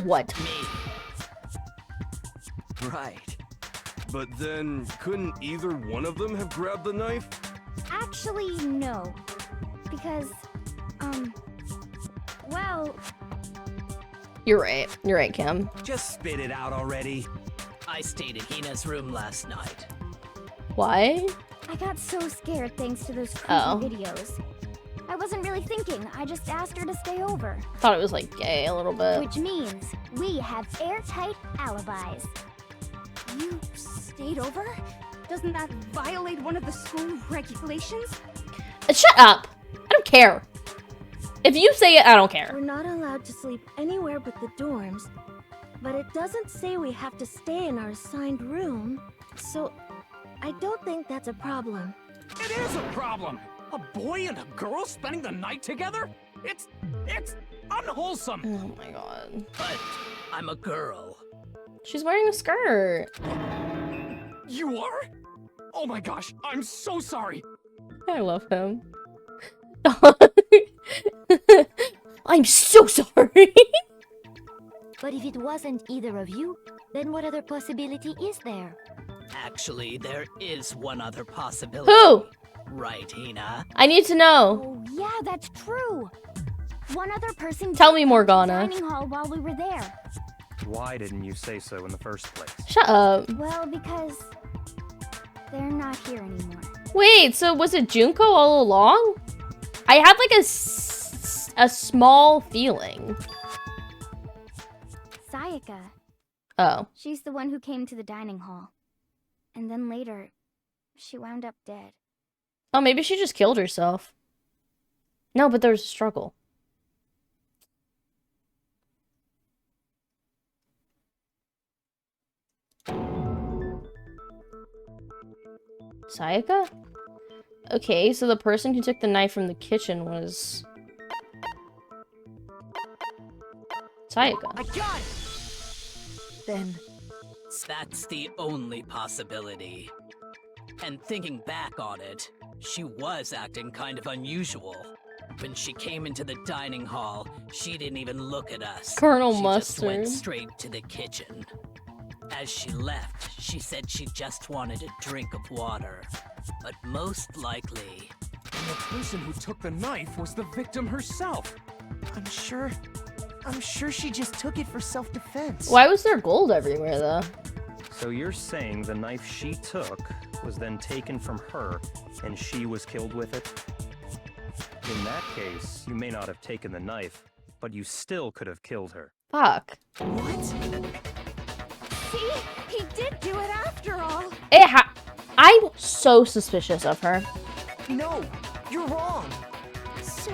what? Me. Right. But then, couldn't either one of them have grabbed the knife? Actually, no. Because, well... You're right. You're right, Kim. Just spit it out already. I stayed in Hina's room last night. Why? I got so scared thanks to those creepy videos. I wasn't really thinking. I just asked her to stay over. Thought it was, like, gay a little bit. Which means we have airtight alibis. You stayed over? Doesn't that violate one of the school regulations? Shut up! I don't care. If you say it, I don't care. We're not allowed to sleep anywhere but the dorms, but it doesn't say we have to stay in our assigned room, so I don't think that's a problem. It is a problem! A boy and a girl spending the night together? It's unwholesome! Oh my god. But I'm a girl. She's wearing a skirt. You are? Oh my gosh, I'm so sorry! I love him. I'm so sorry. But if it wasn't either of you, then what other possibility is there? Actually, there is one other possibility. Who? Right, Hina? I need to know. Oh, yeah, that's true. One other person Tell me, Morgana. dining hall while we were there. Why didn't you say so in the first place? Shut up. Well, because they're not here anymore. Wait, so was it Junko all along? I had like a small feeling. Sayaka. Oh. She's the one who came to the dining hall. And then later, she wound up dead. Oh, maybe she just killed herself. No, but there was a struggle. Sayaka? Okay, so the person who took the knife from the kitchen was... Sayaka. I got it! Then... That's the only possibility. And thinking back on it, she was acting kind of unusual. When she came into the dining hall, she didn't even look at us. Colonel She just went Mustard. straight to the kitchen. As she left, she said she just wanted a drink of water. But most likely... And the person who took the knife was the victim herself. I'm sure she just took it for self-defense. Why was there gold everywhere, though? So you're saying the knife she took was then taken from her, and she was killed with it? In that case, you may not have taken the knife, but you still could have killed her. Fuck. What? See? He did do it after all. I'm so suspicious of her. No, you're wrong. So,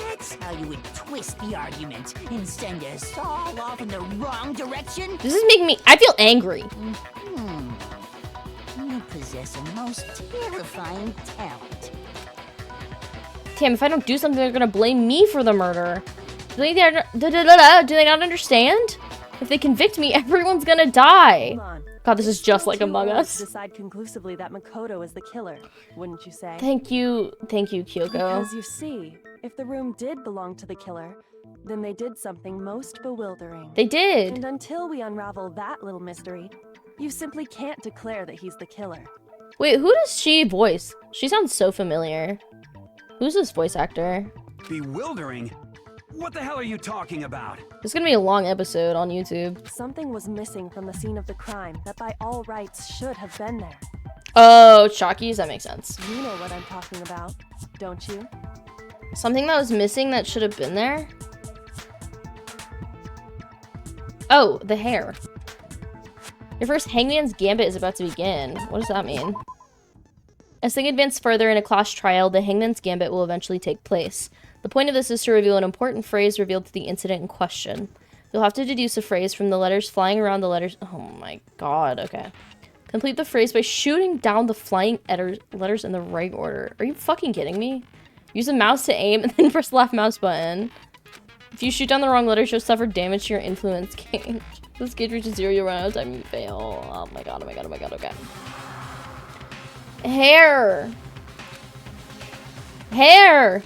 that's how you would twist the argument and send us all off in the wrong direction? This is making me... I feel angry. You possess a most terrifying talent. Damn, if I don't do something, they're gonna blame me for the murder. Do they not understand? If they convict me, everyone's gonna die. Hold on. God, this is just like Among To Us. decide conclusively that Makoto is the killer, wouldn't you say? Thank you, Kyoko. Because you see, if the room did belong to the killer, then they did something most bewildering. They did. And until we unravel that little mystery, you simply can't declare that he's the killer. Wait, who does she voice? She sounds so familiar. Who's this voice actor? Bewildering? What the hell are you talking about? It's gonna be a long episode on YouTube. Something was missing from the scene of the crime that by all rights should have been there. Oh, Chalkies? That makes sense. You know what I'm talking about, don't you? Something that was missing that should have been there? Oh, the hair. Your first Hangman's Gambit is about to begin. What does that mean? As things advance further in a class trial, the Hangman's Gambit will eventually take place. The point of this is to reveal an important phrase revealed to the incident in question. You'll have to deduce a phrase from the letters flying around the letters. Oh my god, okay. Complete the phrase by shooting down the flying letters in the right order. Are you fucking kidding me? Use a mouse to aim and then press the left mouse button. If you shoot down the wrong letters, you'll suffer damage to your influence gauge. If this gauge reaches 0, you run out of time, you fail. Oh my god, oh my god, oh my god, okay. Hair! Hair!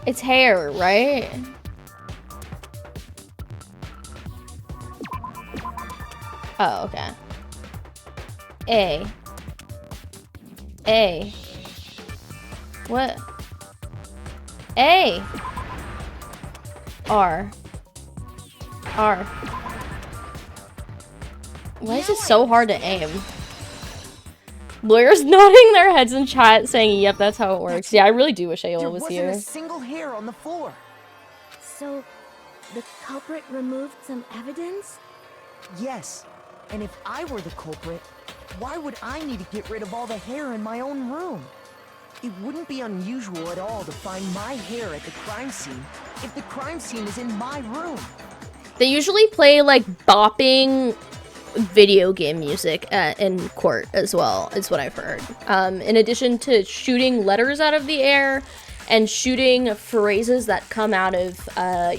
It's hair, right? Oh, okay. A. What? A. R. Why is it so hard to aim? Lawyers nodding their heads in chat saying, yep, that's how it works. Yeah, I really do wish Ayola was here. There wasn't a single hair on the floor. So, the culprit removed some evidence? Yes. And if I were the culprit, why would I need to get rid of all the hair in my own room? It wouldn't be unusual at all to find my hair at the crime scene if the crime scene is in my room. They usually play, like, bopping video game music in court as well, is what I've heard. In addition to shooting letters out of the air and shooting phrases that come out of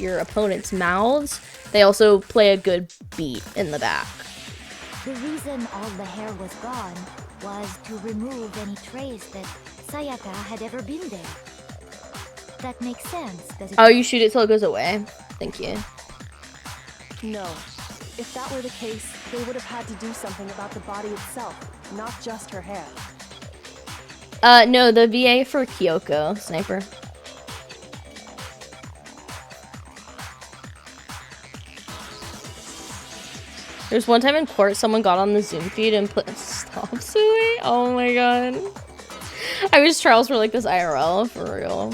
your opponent's mouths, they also play a good beat in the back. The reason all the hair was gone was to remove any trace that Sayaka had ever been there. That makes sense, does it? Oh, you shoot it till it goes away? Thank you. No. If that were the case, they would have had to do something about the body itself, not just her hair. No, the VA for Kyoko, sniper. There's one time in court, someone got on the Zoom feed and put stop suing. Oh my god. I wish trials were like this IRL, for real.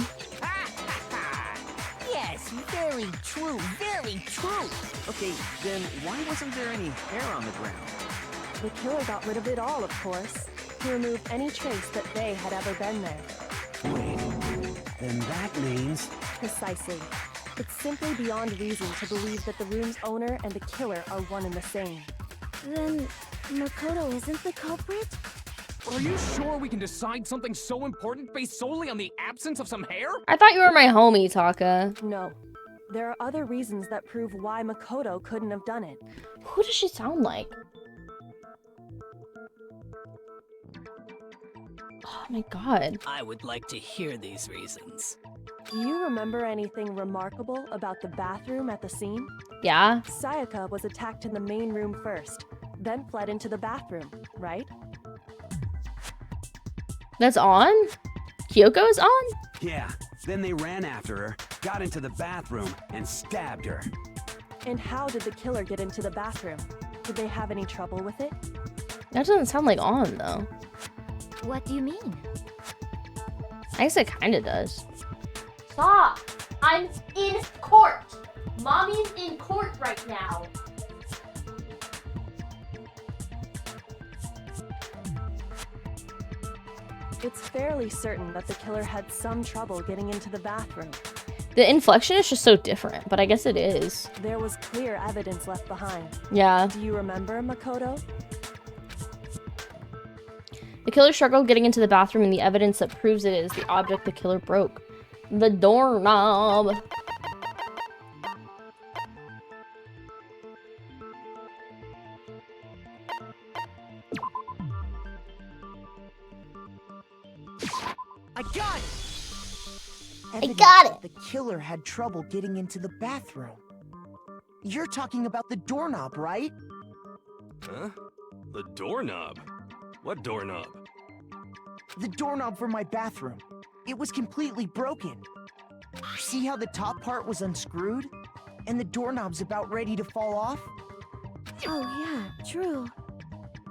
Yes, very true, very true. Okay, then why wasn't there any hair on the ground? The killer got rid of it all, of course. He removed any trace that they had ever been there. Wait, then that means... Precisely. It's simply beyond reason to believe that the room's owner and the killer are one and the same. Then Makoto isn't the culprit? Are you sure we can decide something so important based solely on the absence of some hair? I thought you were my homie, Taka. No. there are other reasons that prove why Makoto couldn't have done it. Who does she sound like? Oh my god. I would like to hear these reasons. Do you remember anything remarkable about the bathroom at the scene? Yeah. Sayaka was attacked in the main room first, then fled into the bathroom, right? That's on? Kyoko's on? Yeah, then they ran after her, got into the bathroom, and stabbed her. And how did the killer get into the bathroom? Did they have any trouble with it? That doesn't sound like on, though. What do you mean? I guess it kinda does. Stop! I'm in court! Mommy's in court right now! It's fairly certain that the killer had some trouble getting into the bathroom. The inflection is just so different, but I guess it is. There was clear evidence left behind. Yeah. Do you remember, Makoto? The killer struggled getting into the bathroom, and the evidence that proves it is the object the killer broke. The doorknob. I got it! I got it! The killer had trouble getting into the bathroom. You're talking about the doorknob, right? Huh? The doorknob? What doorknob? The doorknob for my bathroom. It was completely broken. See how the top part was unscrewed? And the doorknob's about ready to fall off? Oh yeah, true.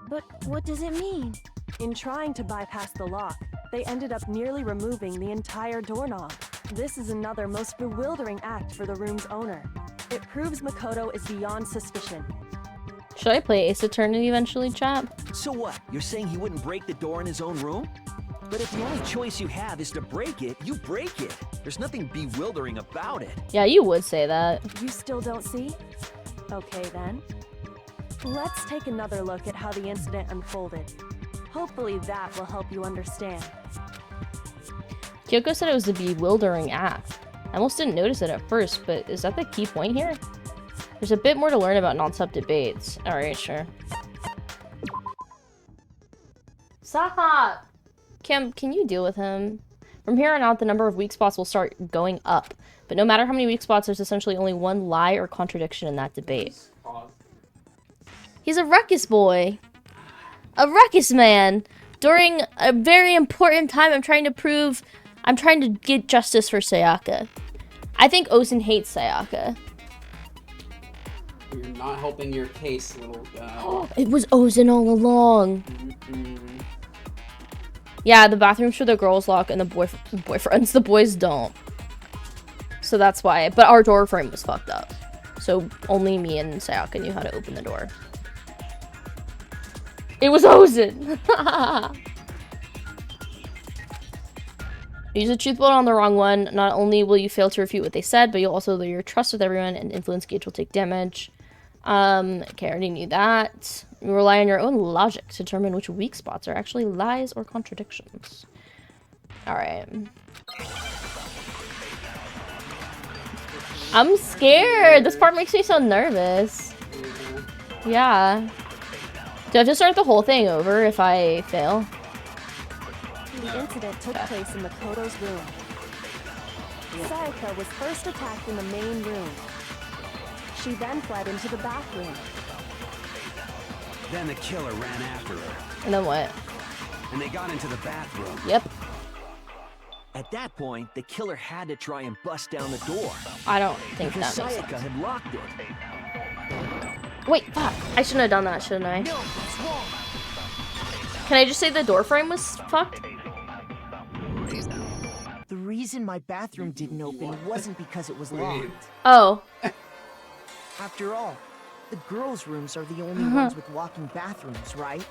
But what does it mean? In trying to bypass the lock, they ended up nearly removing the entire doorknob. This is another most bewildering act for the room's owner. It proves Makoto is beyond suspicion. Should I play Ace Attorney eventually, chap? So what? You're saying he wouldn't break the door in his own room? But if the only choice you have is to break it, you break it. There's nothing bewildering about it. Yeah, you would say that. You still don't see? Okay then. Let's take another look at how the incident unfolded. Hopefully that will help you understand. Kyoko said it was a bewildering act. I almost didn't notice it at first, but is that the key point here? There's a bit more to learn about non-sub debates. Alright, sure. Stop! Kim, can you deal with him? From here on out, the number of weak spots will start going up. But no matter how many weak spots, there's essentially only one lie or contradiction in that debate. He's a ruckus boy. A ruckus man. During a very important time, I'm trying to get justice for Sayaka. I think Ozen hates Sayaka. You're not helping your case, little guy. It was Ozen all along. Yeah, the bathrooms for the girls lock and the boyfriends, the boys don't. So that's why. But our door frame was fucked up. So only me and Sayaka knew how to open the door. It was Ozen! Use the truth bullet on the wrong one. Not only will you fail to refute what they said, but you'll also lose your trust with everyone, and influence gauge will take damage. Okay, I already knew that. You rely on your own logic to determine which weak spots are actually lies or contradictions. Alright. I'm scared! This part makes me so nervous. Yeah. Do I have to start the whole thing over if I fail? The incident took place in Makoto's room. Sayaka was first attacked in the main room. She then fled into the bathroom. Then the killer ran after her. And then what? And they got into the bathroom. Yep. At that point, the killer had to try and bust down the door. I don't think that makes Sayaka sense. had locked it. Wait, fuck. I shouldn't have done that, shouldn't I? No, it's wrong. Can I just say the door frame was fucked? The reason my bathroom didn't open wasn't because it was locked. Oh. After all, the girls' rooms are the only ones with walking bathrooms, right?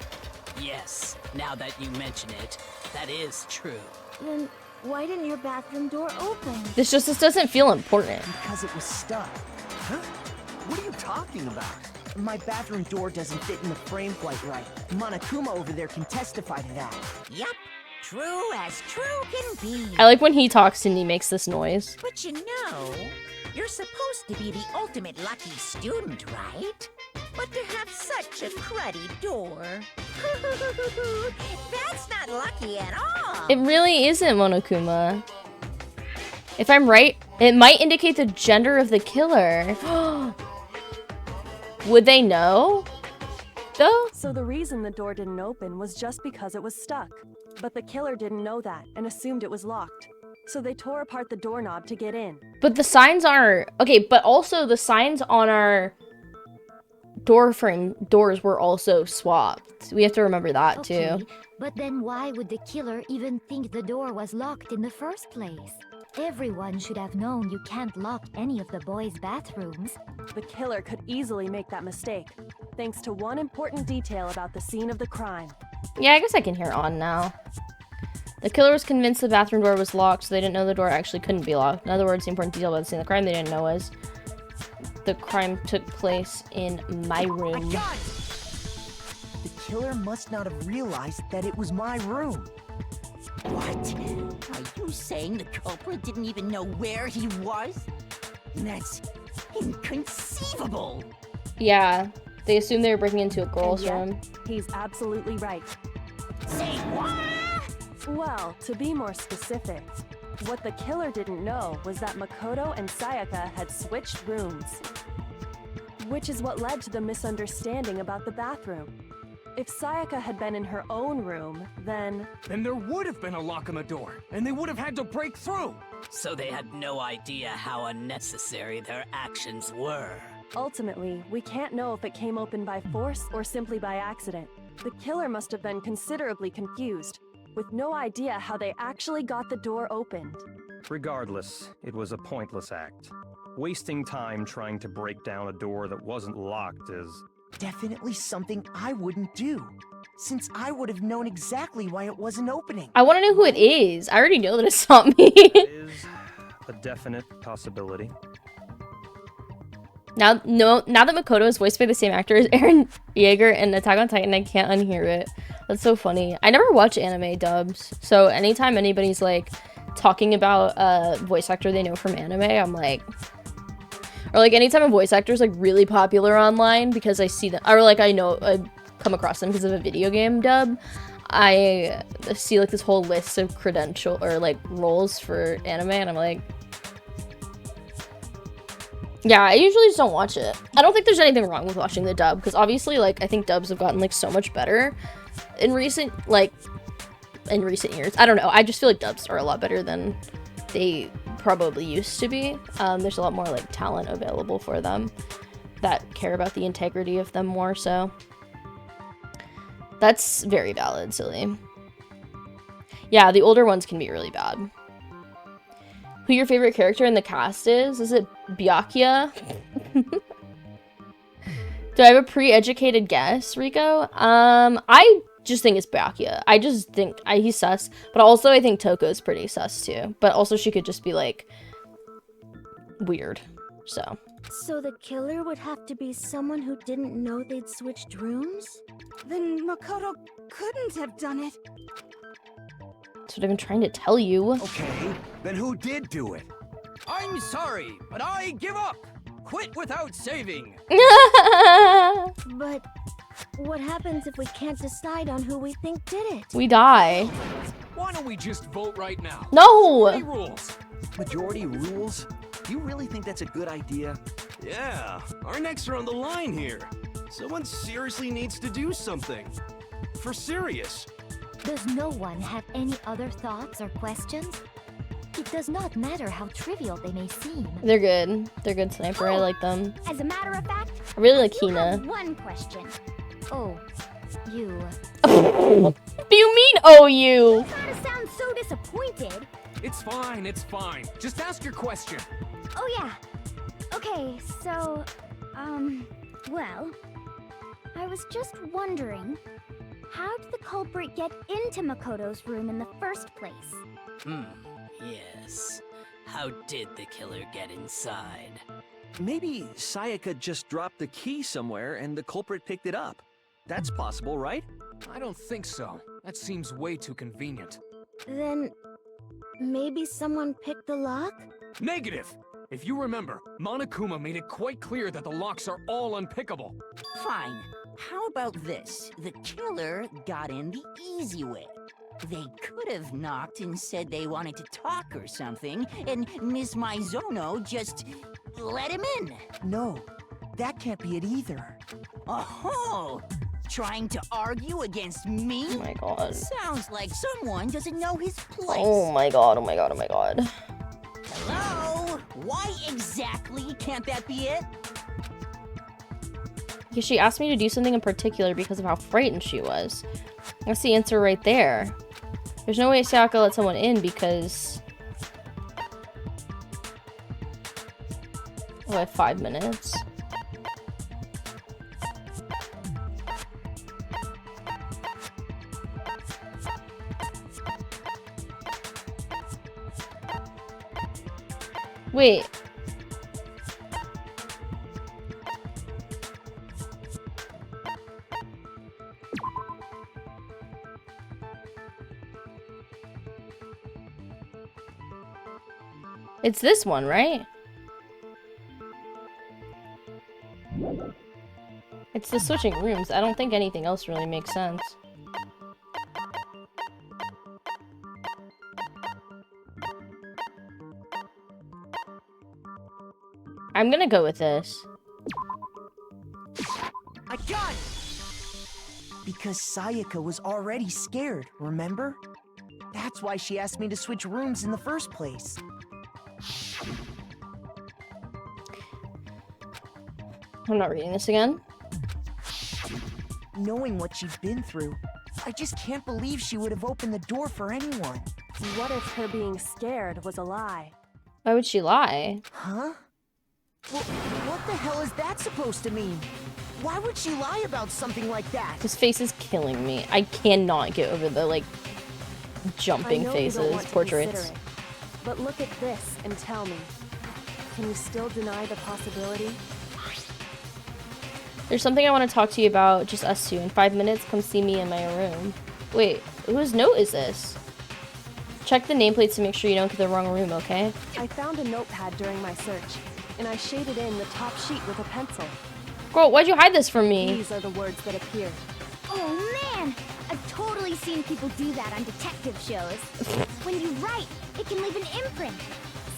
Yes, now that you mention it, that is true. Then why didn't your bathroom door open? This doesn't feel important. Because it was stuck. Huh? What are you talking about? My bathroom door doesn't fit in the frame quite right. Monokuma over there can testify to that. Yup, true as true can be. I like when he talks and he makes this noise. But you know, You're supposed to be the ultimate lucky student, right? But to have such a cruddy door. That's not lucky at all. It really isn't, Monokuma. If I'm right, it might indicate the gender of the killer. Would they know? Though? So the reason the door didn't open was just because it was stuck. But the killer didn't know that and assumed it was locked. So they tore apart the doorknob to get in. But the signs are... Okay, but also the signs on our doors were also swapped. We have to remember that too. But then why would the killer even think the door was locked in the first place? Everyone should have known you can't lock any of the boys' bathrooms. The killer could easily make that mistake, thanks to one important detail about the scene of the crime. Yeah, I guess I can hear on now. The killer was convinced the bathroom door was locked, so they didn't know the door actually couldn't be locked. In other words, the important detail about the scene of the crime they didn't know was the crime took place in my room. The killer must not have realized that it was my room. What? Are you saying the culprit didn't even know where he was? That's inconceivable. Yeah, they assumed they were breaking into a girl's And yet, room. He's absolutely right. Say what? Well, to be more specific, what the killer didn't know was that Makoto and Sayaka had switched rooms. Which is what led to the misunderstanding about the bathroom. If Sayaka had been in her own room, then there would have been a lock on the door, and they would have had to break through. So they had no idea how unnecessary their actions were. ultimately, we can't know if it came open by force or simply by accident. The killer must have been considerably confused, with no idea how they actually got the door opened. Regardless, it was a pointless act. Wasting time trying to break down a door that wasn't locked is... definitely something I wouldn't do, since I would have known exactly why it wasn't opening. I want to know who it is. I already know that it's not me. It is a definite possibility. Now that Makoto is voiced by the same actor as Eren Yeager in Attack on Titan, I can't unhear it. That's so funny. I never watch anime dubs, so anytime anybody's like talking about a voice actor they know from anime, I'm like, or like anytime a voice actor is like really popular online because I see them, or like I come across them because of a video game dub, I see like this whole list of credential or like roles for anime, and I'm like, yeah, I usually just don't watch it. I don't think there's anything wrong with watching the dub, because obviously, like, I think dubs have gotten, like, so much better in recent years. I don't know. I just feel like dubs are a lot better than they probably used to be. There's a lot more, like, talent available for them that care about the integrity of them more, so. That's very valid, Silly. Yeah, the older ones can be really bad. Who your favorite character in the cast is? Is it Byakuya? Do I have a pre-educated guess, Rico? I just think it's Byakuya. I just think he's sus, but also I think Toko's pretty sus too. But also she could just be like weird. So the killer would have to be someone who didn't know they'd switched rooms? Then Makoto couldn't have done it. That's what I've been trying to tell you. Okay, then who did do it? I'm sorry, but I give up. Quit without saving. But what happens if we can't decide on who we think did it? We die. Why don't we just vote right now? No! Majority rules. Majority rules? You really think that's a good idea? Yeah, our necks are on the line here. Someone seriously needs to do something. For serious. Does no one have any other thoughts or questions? It does not matter how trivial they may seem. They're good. They're good sniper. I like them. As a matter of fact, I really like I Hina. have one question. Oh, you. What do you mean, oh, you? You gotta sound so disappointed. It's fine, it's fine. Just ask your question. Oh yeah. Okay, so, well, I was just wondering, how did the culprit get into Makoto's room in the first place? Yes. How did the killer get inside? Maybe Sayaka just dropped the key somewhere and the culprit picked it up. That's possible, right? I don't think so. That seems way too convenient. Then maybe someone picked the lock? Negative! If you remember, Monokuma made it quite clear that the locks are all unpickable. Fine. How about this? The killer got in the easy way. They could have knocked and said they wanted to talk or something, and Miss Maizono just let him in. No, that can't be it either. Oh, trying to argue against me? Oh my god. Sounds like someone doesn't know his place. Oh my god, oh my god, oh my god. Hello? Why exactly can't that be it? Because she asked me to do something in particular because of how frightened she was. That's the answer right there. There's no way Sayaka let someone in because... Oh, I have 5 minutes. Wait. It's this one, right? It's the switching rooms. I don't think anything else really makes sense. I'm gonna go with this. I got it! Because Sayaka was already scared, remember? That's why she asked me to switch rooms in the first place. I'm not reading this again. Knowing what she'd been through, I just can't believe she would have opened the door for anyone. What if her being scared was a lie? Why would she lie? Huh? Well, what the hell is that supposed to mean? Why would she lie about something like that? His face is killing me. I cannot get over the, like, jumping faces, portraits. But look at this and tell me. Can you still deny the possibility? There's something I want to talk to you about, just us two. In 5 minutes, come see me in my room. Wait, whose note is this? Check the nameplates to make sure you don't get the wrong room, okay? I found a notepad during my search, and I shaded in the top sheet with a pencil. Girl, why'd you hide this from me? These are the words that appear. Oh man! I've totally seen people do that on detective shows. When you write, it can leave an imprint.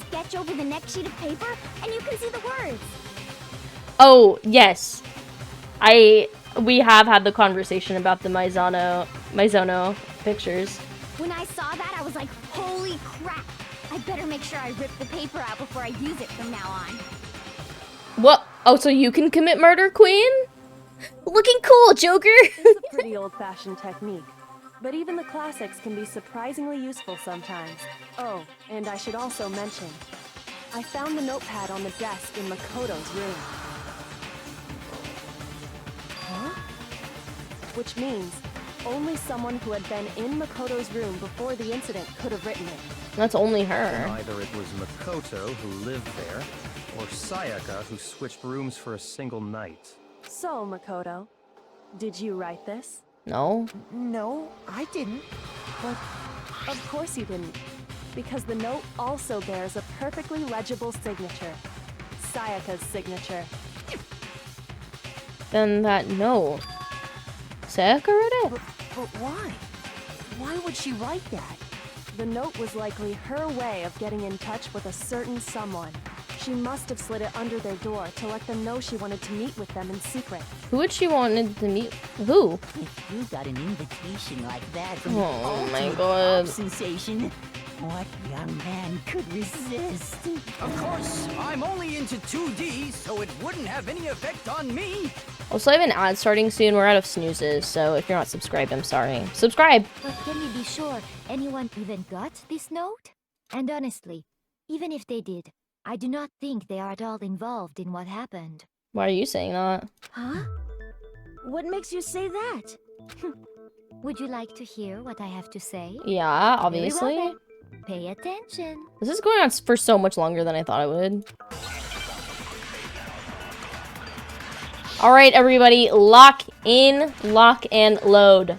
Sketch over the next sheet of paper, and you can see the words. Oh, yes. We have had the conversation about the Maizono pictures. When I saw that, I was like, holy crap! I better make sure I rip the paper out before I use it from now on. What? Oh, so you can commit murder, Queen? Looking cool, Joker! It's a pretty old-fashioned technique. But even the classics can be surprisingly useful sometimes. Oh, and I should also mention, I found the notepad on the desk in Makoto's room. Huh? Which means only someone who had been in Makoto's room before the incident could have written it. That's only her. Either it was Makoto who lived there, or Sayaka who switched rooms for a single night. So, Makoto, did you write this? No. No, I didn't. But of course you didn't. Because the note also bears a perfectly legible signature. Sayaka's signature. Then that note. Sayaka wrote it? But why? Why would she write that? The note was likely her way of getting in touch with a certain someone. She must have slid it under their door to let them know she wanted to meet with them in secret. Who would she wanted to meet? Who? If you got an invitation like that from Oh my ultimate god. pop sensation, what young man could resist? Of course, I'm only into 2D, so it wouldn't have any effect on me. Also, I have an ad starting soon. We're out of snoozes, so if you're not subscribed, I'm sorry. Subscribe! But can we be sure anyone even got this note? And honestly, even if they did, I do not think they are at all involved in what happened. Why are you saying that? Huh? What makes you say that? Would you like to hear what I have to say? Yeah, obviously. Very well then. Pay attention. This is going on for so much longer than I thought it would. Alright, everybody, lock in, lock and load.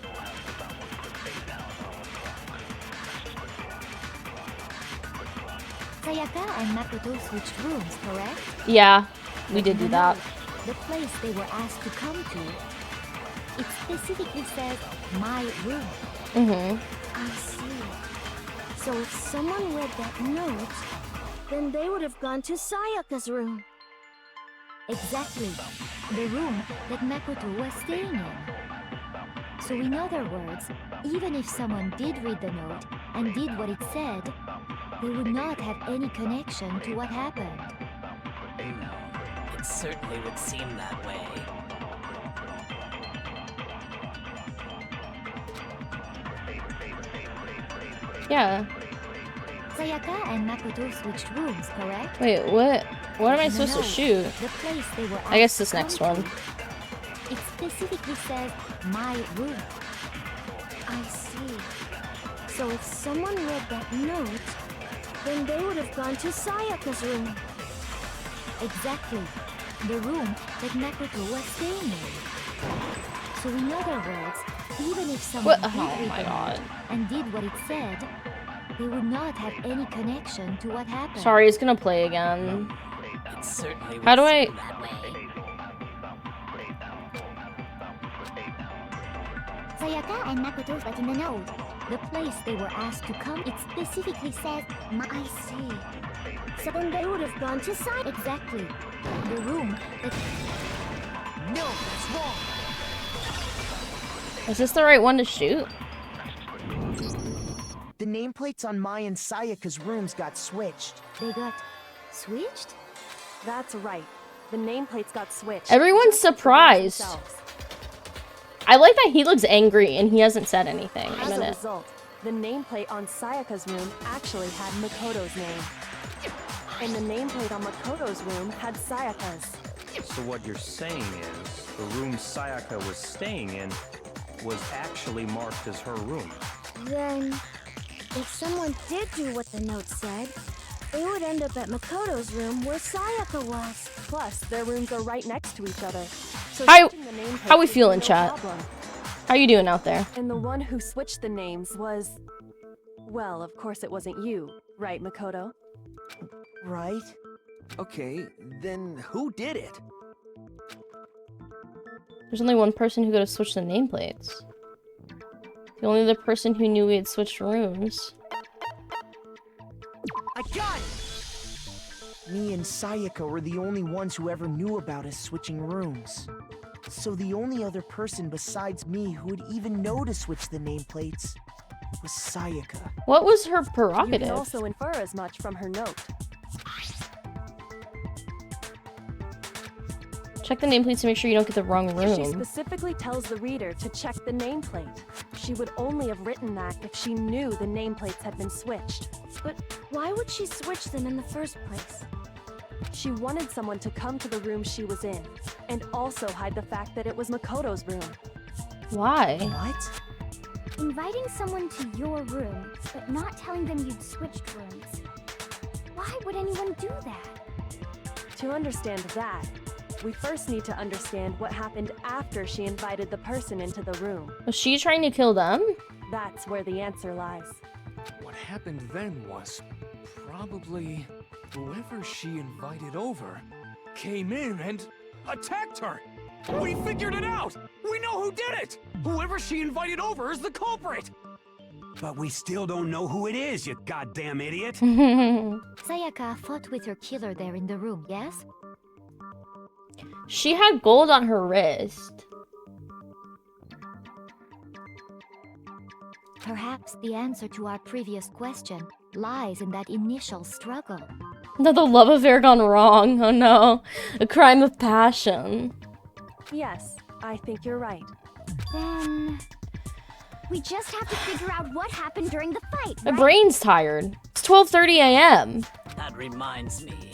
Sayaka, and Makoto switched rooms, correct? Yeah, we did do that. The place they were asked to come to, it specifically says my room. I see. So if someone read that note, then they would have gone to Sayaka's room. Exactly. The room that Makoto was staying in. So in other words, even if someone did read the note and did what it said, they would not have any connection to what happened. It certainly would seem that way. Yeah. Sayaka and Makoto switched rooms, correct? Wait, what? What am I supposed to shoot? The place they were I guess asked this to next come one. to, it specifically says my room. I see. So if someone read that note, then they would have gone to Sayaka's room. Exactly. The room that Makoto was staying in. So in other words, even if someone What? did Oh read my the God. note and did what it said, they would not have any connection to what happened. Sorry, it's gonna play again. It certainly How do would I? seem that way. Sayaka and Makoto but in the note. The place they were asked to come, it specifically says I see. So then they would have gone to Sayaka. exactly. The room that... No, that's wrong. Is this the right one to shoot? The nameplates on Mai and Sayaka's rooms got switched. They got switched? That's right. The nameplates got switched. Everyone's just like the rooms surprised. themselves. I like that he looks angry and he hasn't said anything. A As a minute. result, the nameplate on Sayaka's room actually had Makoto's name. And the nameplate on Makoto's room had Sayaka's. So what you're saying is, the room Sayaka was staying in was actually marked as her room. Then, if someone did do what the note said, they would end up at Makoto's room where Sayaka was. Plus, their rooms are right next to each other. So How switching the nameplates how we would be feeling, no chat? problem. How you doing out there? And the one who switched the names was... Well, of course it wasn't you, right, Makoto? Right? Okay, then who did it? There's only one person who could have switched the nameplates. The only other person who knew we had switched rooms. I got it! Me and Sayaka were the only ones who ever knew about us switching rooms. So the only other person besides me who would even know to switch the nameplates was Sayaka. What was her You can prerogative? also infer as much from her note. Check the nameplates to make sure you don't get the wrong She room. specifically tells the reader to check the nameplate. She would only have written that if she knew the nameplates had been switched. But why would she switch them in the first place? She wanted someone to come to the room she was in, and also hide the fact that it was Makoto's room. Why? What? Inviting someone to your room, but not telling them you'd switched rooms. Why would anyone do that? To understand that, we first need to understand what happened after she invited the person into the room. Was she trying to kill them? That's where the answer lies. What happened then was probably whoever she invited over came in and attacked her. We figured it out! We know who did it! Whoever she invited over is the culprit! But we still don't know who it is, you goddamn idiot! Sayaka fought with her killer there in the room, yes? She had gold on her wrist. Perhaps the answer to our previous question lies in that initial struggle. Another love affair gone wrong. Oh no. A crime of passion. Yes, I think you're right. Then... we just have to figure out what happened during the fight, My right? brain's tired. It's 12:30 a.m. That reminds me.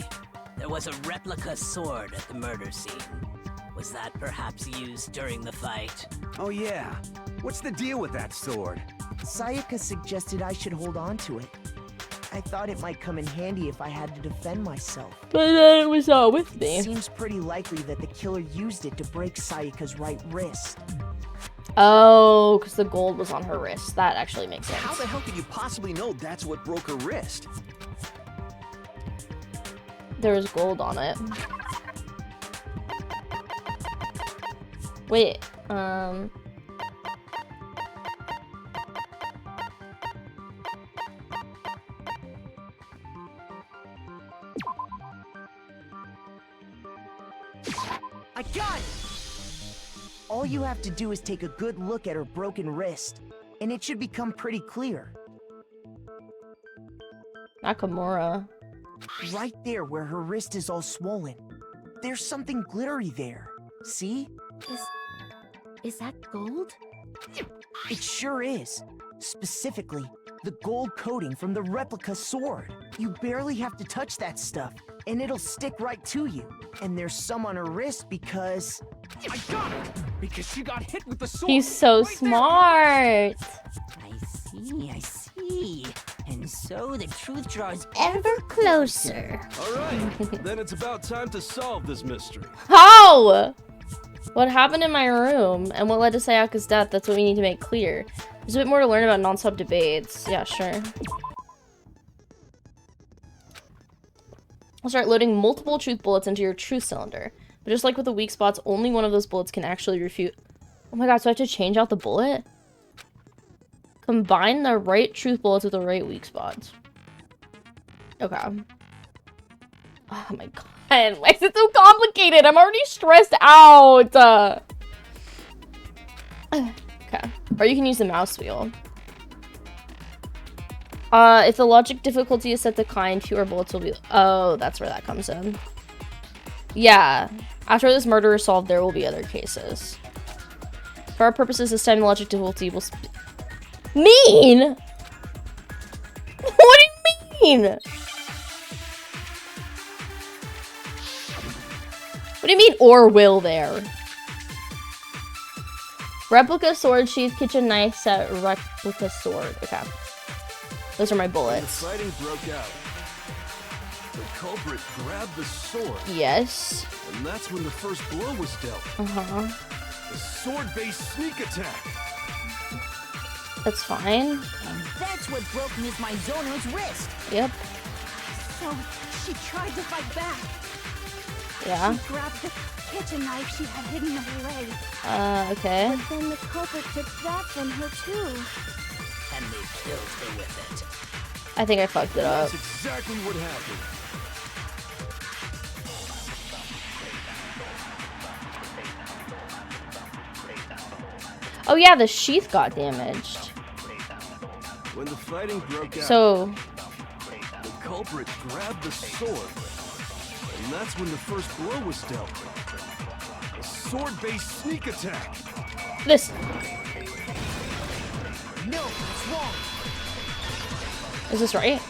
There was a replica sword at the murder scene. Was that perhaps used during the fight? Oh yeah. What's the deal with that sword? Sayaka suggested I should hold on to it. I thought it might come in handy if I had to defend myself. But then it was all with me. Seems pretty likely that the killer used it to break Sayaka's right wrist. Oh, because the gold was on her wrist. That actually makes sense. How the hell could you possibly know that's what broke her wrist? there was gold on it. Wait, I got it! All you have to do is take a good look at her broken wrist, and it should become pretty clear. Nakamura. Right there where her wrist is all swollen. There's something glittery there. See? Is that gold? It sure is. Specifically, the gold coating from the replica sword. You barely have to touch that stuff, and it'll stick right to you. And there's some on her wrist because... I got it! Because she got hit with the sword! He's so smart! I see. And so the truth draws Ever closer. Alright, then it's about time to solve this mystery. How? What happened in my room and what led to Sayaka's death? That's what we need to make clear. There's a bit more to learn about non-stop debates. Yeah, sure. I'll start loading multiple truth bullets into your truth cylinder. But just like with the weak spots, only one of those bullets can actually refute. Oh my god, so I have to change out the bullet? Combine the right truth bullets with the right weak spots. Okay. Oh my god. Why is it so complicated? I'm already stressed out. Okay. Or you can use the mouse wheel. If the logic difficulty is set to kind, fewer bullets will be... Oh, that's where that comes in. Yeah. After this murder is solved, there will be other cases. For our purposes, this time the logic difficulty will... Mean? What do you mean? What do you mean, or will there? Replica sword sheath, kitchen knife set, replica sword. Okay. Those are my bullets. When the fighting broke out, the culprit grabbed the sword. Yes. And that's when the first blow was dealt. Uh-huh. The sword-based sneak attack. That's fine. And that's what broke Ms. Mizono's wrist. Yep. So she tried to fight back. Yeah. She grabbed the kitchen knife she had hidden in her leg. Okay. But then the culprit took that from her too. And they killed her with it. I think I fucked it up. That's exactly what happened. Oh yeah, the sheath got damaged. When the fighting broke out, So... the culprit grabbed the sword. And that's when the first blow was dealt. A sword-based sneak attack. This... No, it's wrong. Is this right?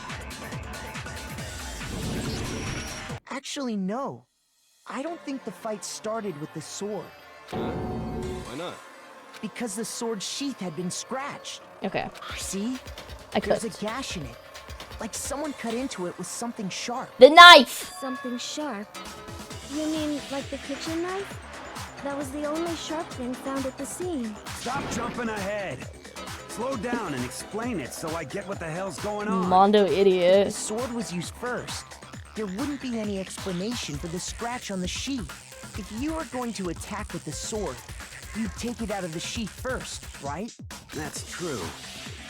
Actually, no. I don't think the fight started with the sword. Why not? Because the sword sheath had been scratched. Okay. See? I There's cooked. a gash in it. Like someone cut into it with something sharp. The knife! Something sharp. You mean like the kitchen knife? That was the only sharp thing found at the scene. Stop jumping ahead. Slow down and explain it so I get what the hell's going on. Mondo idiot. The sword was used first. There wouldn't be any explanation for the scratch on the sheath. If you were going to attack with the sword, you'd take it out of the sheath first, right? That's true.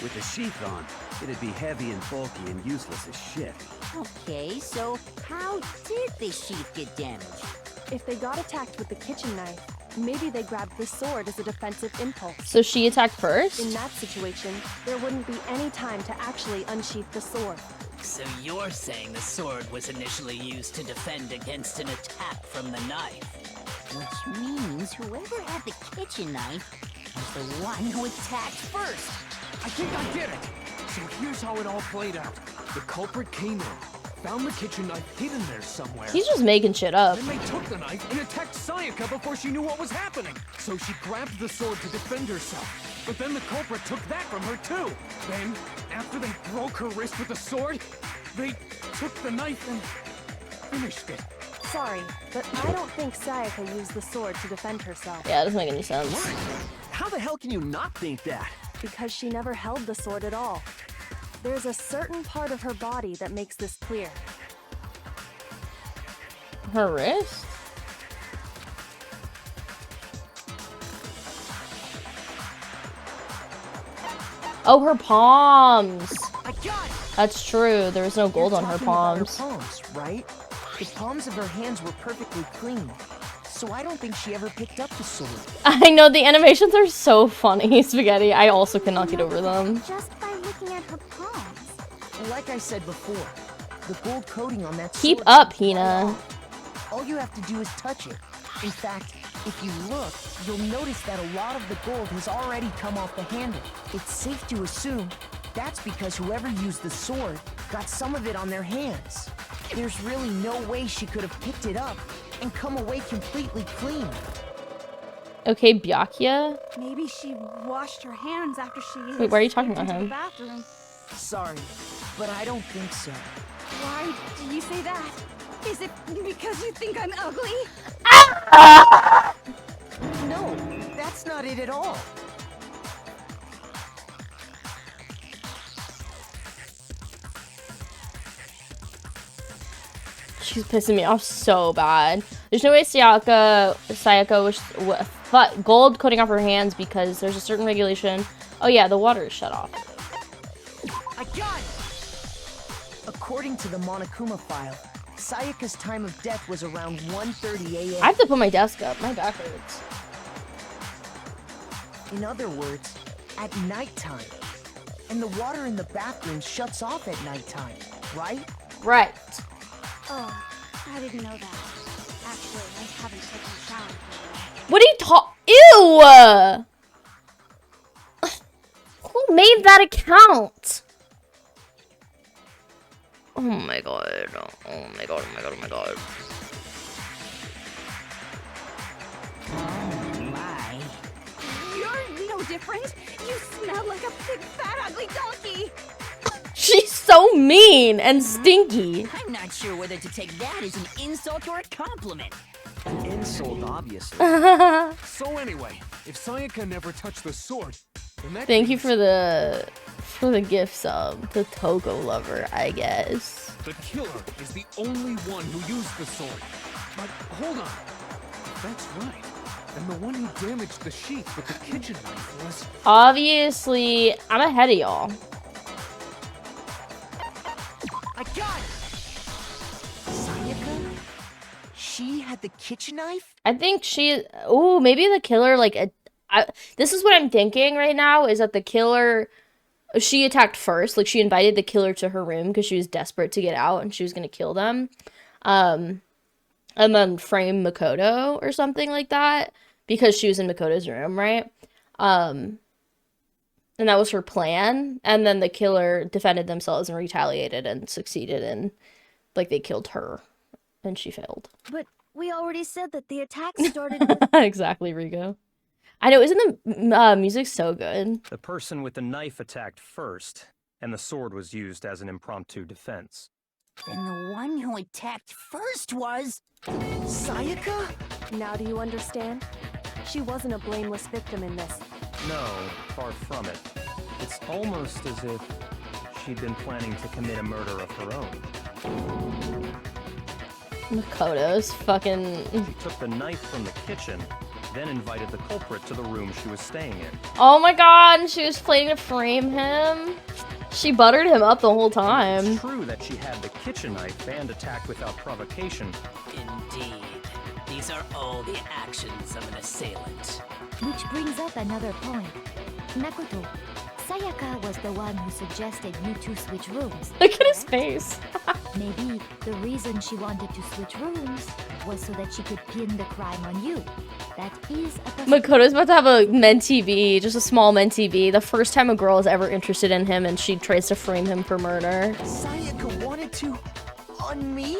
With the sheath on, it'd be heavy and bulky and useless as shit. Okay, so how did the sheath get damaged? If they got attacked with the kitchen knife, maybe they grabbed the sword as a defensive impulse. So she attacked first? In that situation, there wouldn't be any time to actually unsheath the sword. So you're saying the sword was initially used to defend against an attack from the knife? Which means whoever had the kitchen knife was the one who attacked first. I think I get it. So here's how it all played out. The culprit came in, found the kitchen knife hidden there somewhere. He's just making shit up. Then they took the knife and attacked Sayaka before she knew what was happening. So she grabbed the sword to defend herself. But then the culprit took that from her too. Then, after they broke her wrist with the sword, they took the knife and finished it. Sorry, but I don't think Sayaka used the sword to defend herself. Yeah, it doesn't make any sense. How the hell can you not think that? Because she never held the sword at all. There's a certain part of her body that makes this clear. Her wrist? Oh, her palms. That's true. There was no gold on her palms. Right? The palms of her hands were perfectly clean, so I don't think she ever picked up the sword. I know, the animations are so funny, Spaghetti. I also cannot get over them. Just by looking at her palms. Like I said before, the gold coating on that Keep sword up, should fly Hina. off. All you have to do is touch it. In fact, if you look, you'll notice that a lot of the gold has already come off the handle. It's safe to assume that's because whoever used the sword got some of it on their hands. There's really no way she could have picked it up and come away completely clean. Okay, Byakuya? Maybe she washed her hands after she Wait, why are you talking slipped about into him? the bathroom. Sorry, but I don't think so. Why do you say that? Is it because you think I'm ugly? No, that's not it at all. She's pissing me off so bad. There's no way Sayaka was gold coating off her hands because there's a certain regulation. Oh yeah, the water is shut off. I got it! According to the Monokuma file, Sayaka's time of death was around 1:30 a.m. I have to put my desk up. My back hurts. In other words, at nighttime. And the water in the bathroom shuts off at nighttime, right? Right. Oh, I didn't know that. Actually, I haven't taken a shower. What are you Ew! Who made that account? Oh my god. Oh my god, oh my god, oh my god. Oh my. You're no different. You smell like a big, fat, ugly donkey. She's so mean and stinky. I'm not sure whether to take that as an insult or a compliment. Insult, obviously. So anyway, if Sayaka never touched the sword, then that Thank you for the gift sub to Toko Lover, I guess. the killer is the only one who used the sword. But hold on. If that's right, then the one who damaged the sheath with the kitchen knife was... Obviously, I'm ahead of y'all. I got it! Sayaka? She had the kitchen knife? I think she... Ooh, maybe the killer, like... this is what I'm thinking right now, is that the killer... She attacked first. Like, she invited the killer to her room because she was desperate to get out and she was going to kill them. And then frame Makoto or something like that because she was in Makoto's room, right? And that was her plan. And then the killer defended themselves and retaliated and succeeded in... Like, they killed her. And she failed. But we already said that the attack started with... Exactly, Rigo. I know, isn't the music so good? The person with the knife attacked first, and the sword was used as an impromptu defense. Then the one who attacked first was... Sayaka? Now do you understand? She wasn't a blameless victim in this. No, far from it. It's almost as if she'd been planning to commit a murder of her own. Makoto's fucking... She took the knife from the kitchen, then invited the culprit to the room she was staying in. Oh my god, and she was planning to frame him. She buttered him up the whole time. It's true that she had the kitchen knife and attacked without provocation. Indeed. These are all the actions of an assailant. Which brings up another point. Makoto, Sayaka was the one who suggested you two switch rooms. Look at his face. Maybe the reason she wanted to switch rooms was so that she could pin the crime on you. That is a possibility. Makoto's about to have a mentee B, just a small mentee B. The first time a girl is ever interested in him and she tries to frame him for murder. Sayaka wanted to... on me?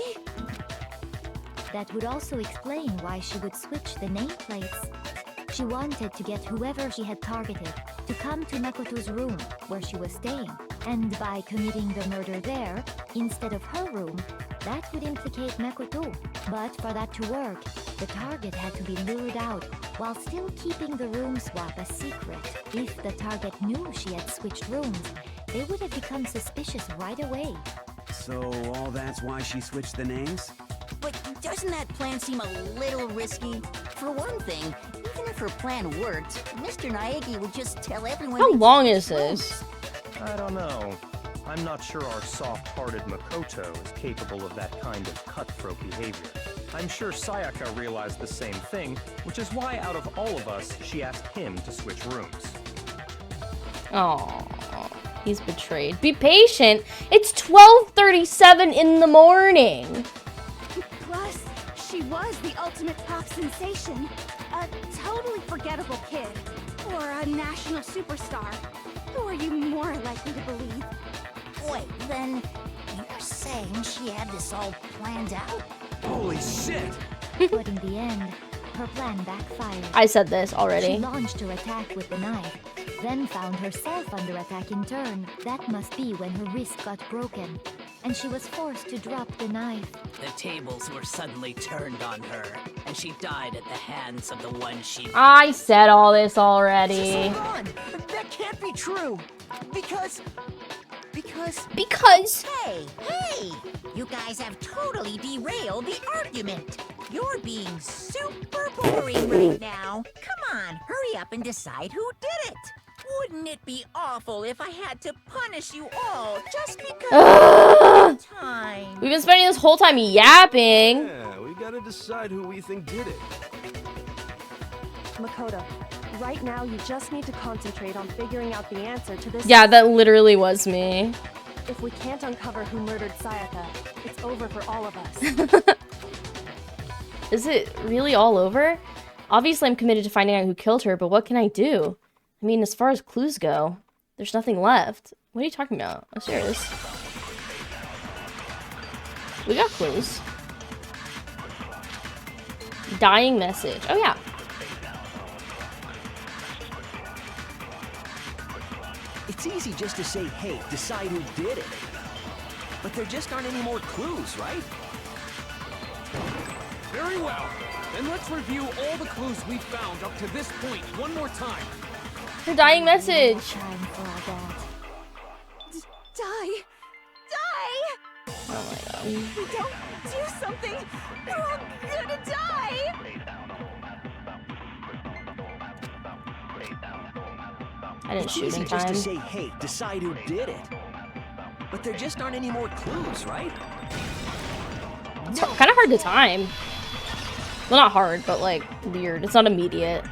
That would also explain why she would switch the nameplates. She wanted to get whoever she had targeted to come to Makoto's room, where she was staying. And by committing the murder there, instead of her room, that would implicate Makoto. But for that to work, the target had to be lured out, while still keeping the room swap a secret. If the target knew she had switched rooms, they would have become suspicious right away. So all that's why she switched the names? But Doesn't that plan seem a little risky? For one thing, even if her plan worked, Mr. Naegi would just tell everyone... How long is this? I don't know. I'm not sure our soft-hearted Makoto is capable of that kind of cutthroat behavior. I'm sure Sayaka realized the same thing, which is why out of all of us, she asked him to switch rooms. Oh, he's betrayed. Be patient. It's 12:37 in the morning. Plus, she was the ultimate pop sensation. A totally forgettable kid. Or a national superstar. Who are you more likely to believe? Wait, then you're saying she had this all planned out? Holy shit! But in the end, her plan backfired. I said this already. She launched her attack with the knife, then found herself under attack in turn. That must be when her wrist got broken, and she was forced to drop the knife. The tables were suddenly turned on her, and she died at the hands of the one she... I said all this already. Just hold on! That can't be true! Because... Hey! You guys have totally derailed the argument. You're being super boring right now. Come on, hurry up and decide who did it. Wouldn't it be awful if I had to punish you all just because of time? We've been spending this whole time yapping. Yeah, we gotta decide who we think did it. Makoto, right now you just need to concentrate on figuring out the answer to this. Yeah, that literally was me. If we can't uncover who murdered Sayaka, it's over for all of us. Is it really all over? Obviously, I'm committed to finding out who killed her, but what can I do? I mean, as far as clues go, there's nothing left. What are you talking about? I'm serious. We got clues. Dying message. Oh, yeah. It's easy just to say, hey, decide who did it. But there just aren't any more clues, right? Very well. Then let's review all the clues we've found up to this point one more time. Her dying message. Die! Die! Oh my god. If we don't do something, we're all gonna die! I didn't it's shoot easy in just time. to say, hey, decide who did it. But there just aren't any more clues, right? It's kind of hard to time. Well, not hard, but like weird. It's not immediate.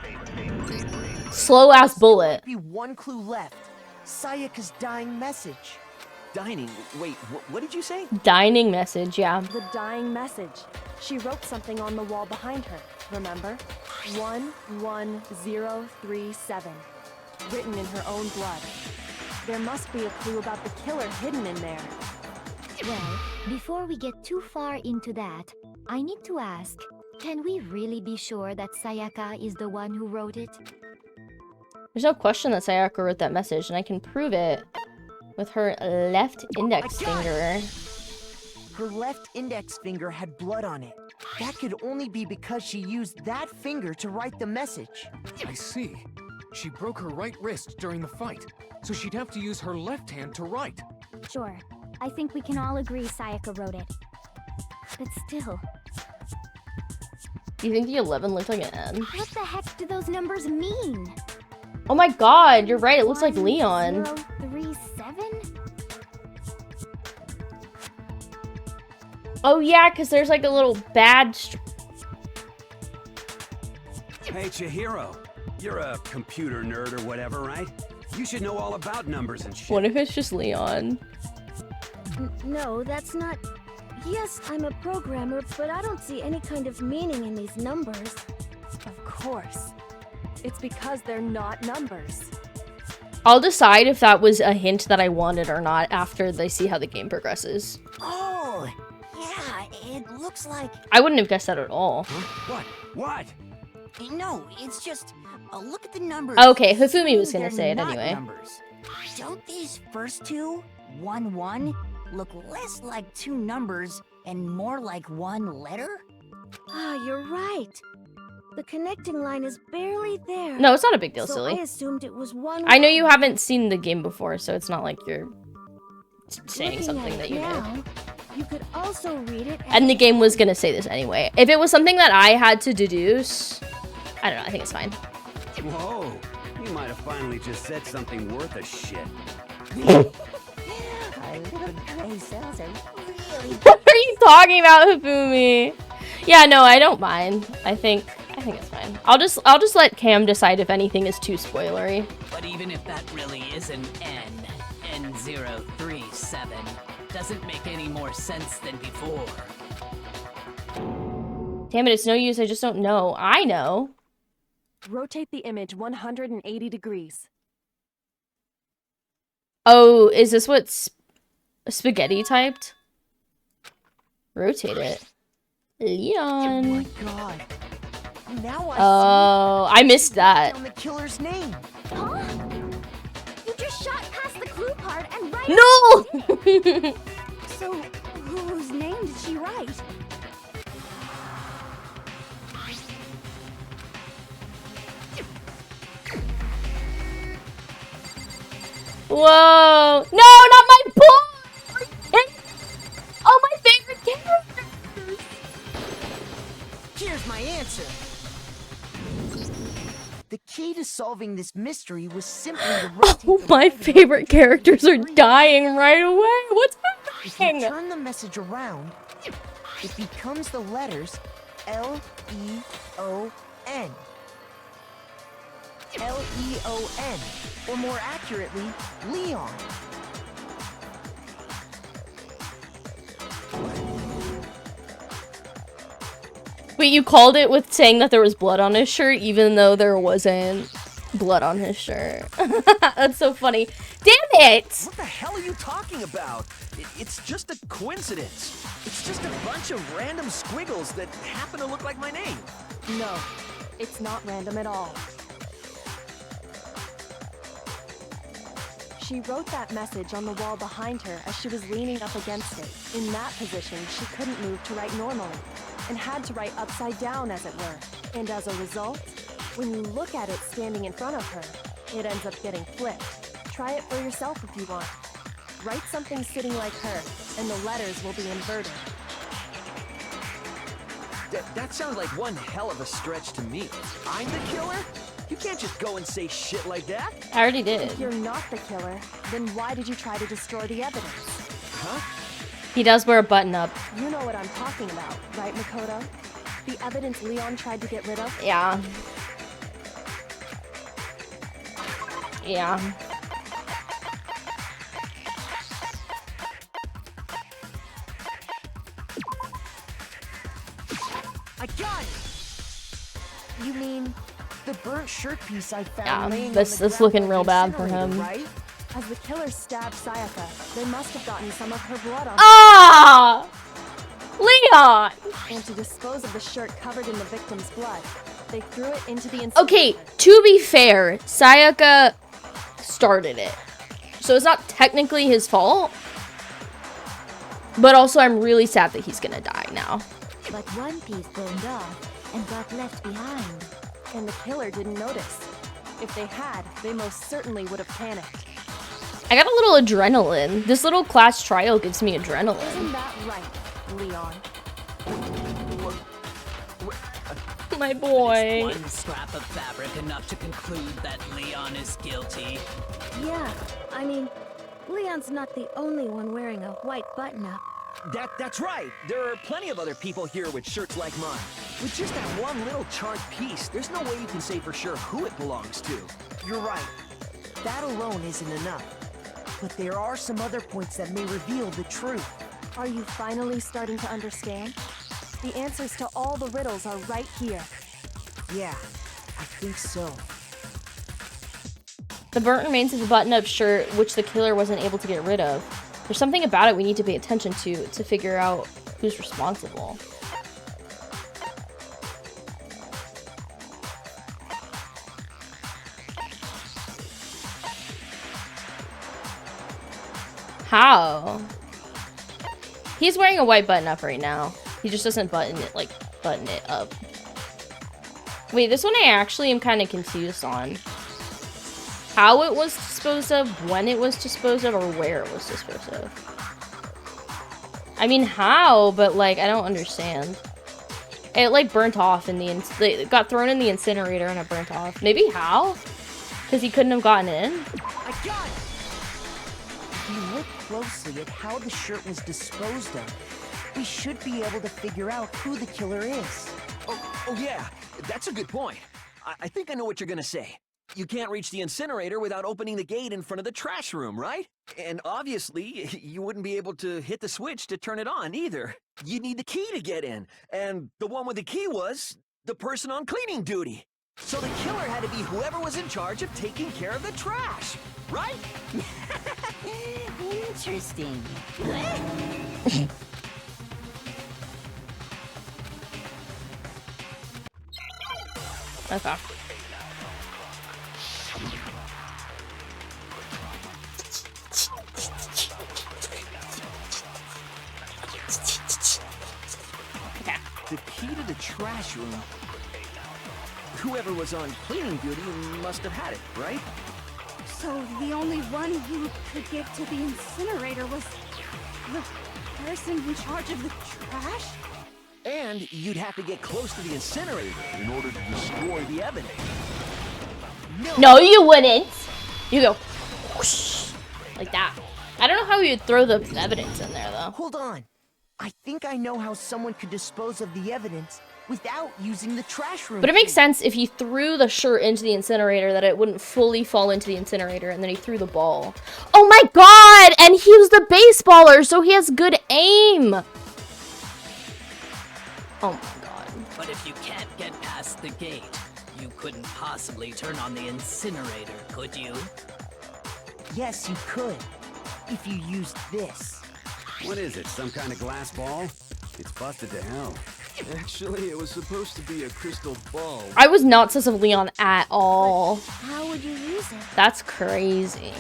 Slow ass bullet. Be one clue left. Sayaka's dying message. Dining? Wait, what did you say? Dining message, yeah. The dying message. She wrote something on the wall behind her, remember? 11037. Written in her own blood. There must be a clue about the killer hidden in there. Well, before we get too far into that, I need to ask, can we really be sure that Sayaka is the one who wrote it? There's no question that Sayaka wrote that message, and I can prove it with her left index finger. Her left index finger had blood on it. That could only be because she used that finger to write the message. I see. She broke her right wrist during the fight, so she'd have to use her left hand to write. Sure. I think we can all agree Sayaka wrote it. But still, Do you think the 11 looked like an N? what the heck do those numbers mean? Oh my god, you're right. It looks like Leon. 1037? Oh yeah, because there's like a little bad... Hey, Chihiro. You're a computer nerd or whatever, right? You should know all about numbers and shit. What if it's just Leon? No, that's not... Yes, I'm a programmer, but I don't see any kind of meaning in these numbers. Of course. It's because they're not numbers. I'll decide if that was a hint that I wanted or not after they see how the game progresses. Oh, yeah, it looks like... I wouldn't have guessed that at all. What? What? No, it's just... look at the numbers. Okay, Hifumi was gonna They're say it not anyway. Numbers. Don't these first two, 1, 1, look less like two numbers and more like one letter? Ah, you're right. The connecting line is barely there. No, it's not a big deal, so silly. I assumed it was 1. I know you haven't seen the game before, so it's not like you're saying Looking something at that it you now, know. You could also read it And the game was gonna say this anyway. If it was something that I had to deduce, I don't know, I think it's fine. Whoa, you might have finally just said something worth a shit. Our little gray cells are really... What are you talking about, Hifumi? Yeah, no, I don't mind. I think it's fine. I'll just let Cam decide if anything is too spoilery. But even if that really is an N037, doesn't make any more sense than before. Damn it, it's no use, I just don't know. I know. Rotate the image 180 degrees. Oh, is this what spaghetti typed? Rotate it. Leon. Oh my god. Now I missed that. On the killer's name. Huh? You just shot past the clue part and right. No! So, whose name did she write? Whoa! No, not my boy! Oh, my favorite character! Here's my answer. The key to solving this mystery was simply to rotate Oh, my favorite characters are dying right away. What's If you happening? turn the message around, it becomes the letters L-E-O-N. L-E-O-N, or more accurately, Leon. Wait, you called it with saying that there was blood on his shirt, even though there wasn't blood on his shirt. That's so funny. Damn it! What the hell are you talking about? It's just a coincidence. It's just a bunch of random squiggles that happen to look like my name. No, it's not random at all. She wrote that message on the wall behind her as she was leaning up against it. In that position, she couldn't move to write normally, and had to write upside down, as it were. And as a result, when you look at it standing in front of her, it ends up getting flipped. Try it for yourself if you want. Write something sitting like her, and the letters will be inverted. That sounds like one hell of a stretch to me. I'm the killer? You can't just go and say shit like that. I already did. If you're not the killer, then why did you try to destroy the evidence? Huh? He does wear a button up. You know what I'm talking about, right, Makoto? The evidence Leon tried to get rid of? Yeah. Yeah. I got it! You mean the burnt shirt piece I found Yeah, laying that's on the looking ground real by the bad for incinerator, him. right? As the killer stabbed Sayaka, they must have gotten some of her blood on Ah! Leon! And to dispose of the shirt covered in the victim's blood, they threw it into the incinerator. Okay, to be fair, Sayaka started it. So it's not technically his fault. But also, I'm really sad that he's gonna die now. But one piece burned off and got left behind. And the killer didn't notice. If they had, they most certainly would have panicked. I got a little adrenaline. This little class trial gives me adrenaline. Isn't that right, Leon? My boy. One scrap of fabric enough to conclude that Leon is guilty. Yeah, I mean, Leon's not the only one wearing a white button-up. That's right. There are plenty of other people here with shirts like mine. With just that one little charred piece, there's no way you can say for sure who it belongs to. You're right. That alone isn't enough. But there are some other points that may reveal the truth. Are you finally starting to understand? The answers to all the riddles are right here. Yeah, I think so. The burnt remains of the button-up shirt, which the killer wasn't able to get rid of. There's something about it we need to pay attention to figure out who's responsible. How? He's wearing a white button-up right now. He just doesn't button it up. Wait, this one I actually am kind of confused on. How it was disposed of, when it was disposed of, or where it was disposed of. I mean, how? But, like, I don't understand. It, like, burnt off in the... It got thrown in the incinerator and it burnt off. Maybe how? Because he couldn't have gotten in? I got it! If you look closely at how the shirt was disposed of, we should be able to figure out who the killer is. Oh yeah, that's a good point. I think I know what you're gonna say. You can't reach the incinerator without opening the gate in front of the trash room, right? And obviously, you wouldn't be able to hit the switch to turn it on either. You'd need the key to get in, and the one with the key was the person on cleaning duty. So the killer had to be whoever was in charge of taking care of the trash, right? Interesting. Okay. The key to the trash room. Whoever was on cleaning duty must have had it, right? So the only one who could get to the incinerator was the person in charge of the trash? And you'd have to get close to the incinerator in order to destroy the evidence. No, you wouldn't. You go whoosh, like that. I don't know how you'd throw the evidence in there, though. Hold on. I think I know how someone could dispose of the evidence without using the trash room. But it makes sense if he threw the shirt into the incinerator that it wouldn't fully fall into the incinerator, and then he threw the ball. Oh my god! And he was the baseballer, so he has good aim! Oh my god. But if you can't get past the gate, you couldn't possibly turn on the incinerator, could you? Yes, you could. If you used this. What is it, some kind of glass ball? It's busted to hell. Actually, it was supposed to be a crystal ball. I was not sus of Leon at all. How would you use it? That's crazy.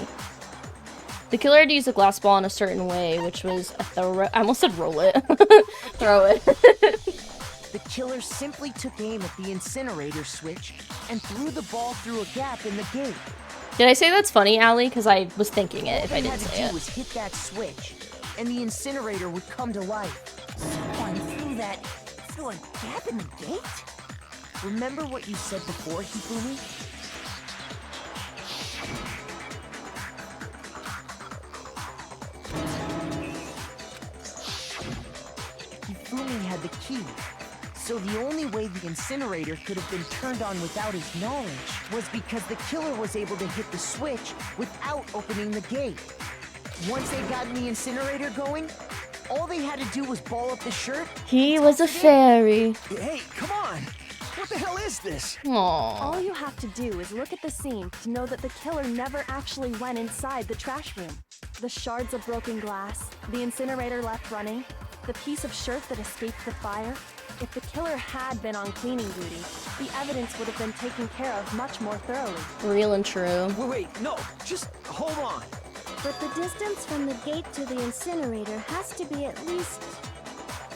The killer had to use a glass ball in a certain way, which was a throw. I almost said roll it. Throw it. The killer simply took aim at the incinerator switch and threw the ball through a gap in the gate. Did I say that's funny, Allie? Because I was thinking it if I didn't say All they had to it. do was hit that switch, and the incinerator would come to life. Someone threw a gap in the gate? Remember what you said before, Hifumi? Hifumi had the key, so the only way the incinerator could have been turned on without his knowledge was because the killer was able to hit the switch without opening the gate. Once they got the incinerator going, all they had to do was ball up the shirt. He was a fairy. Hey, come on! What the hell is this? Aww. All you have to do is look at the scene to know that the killer never actually went inside the trash room. The shards of broken glass, the incinerator left running, the piece of shirt that escaped the fire. If the killer had been on cleaning duty, the evidence would have been taken care of much more thoroughly. Real and true. Wait, no, just hold on. But the distance from the gate to the incinerator has to be at least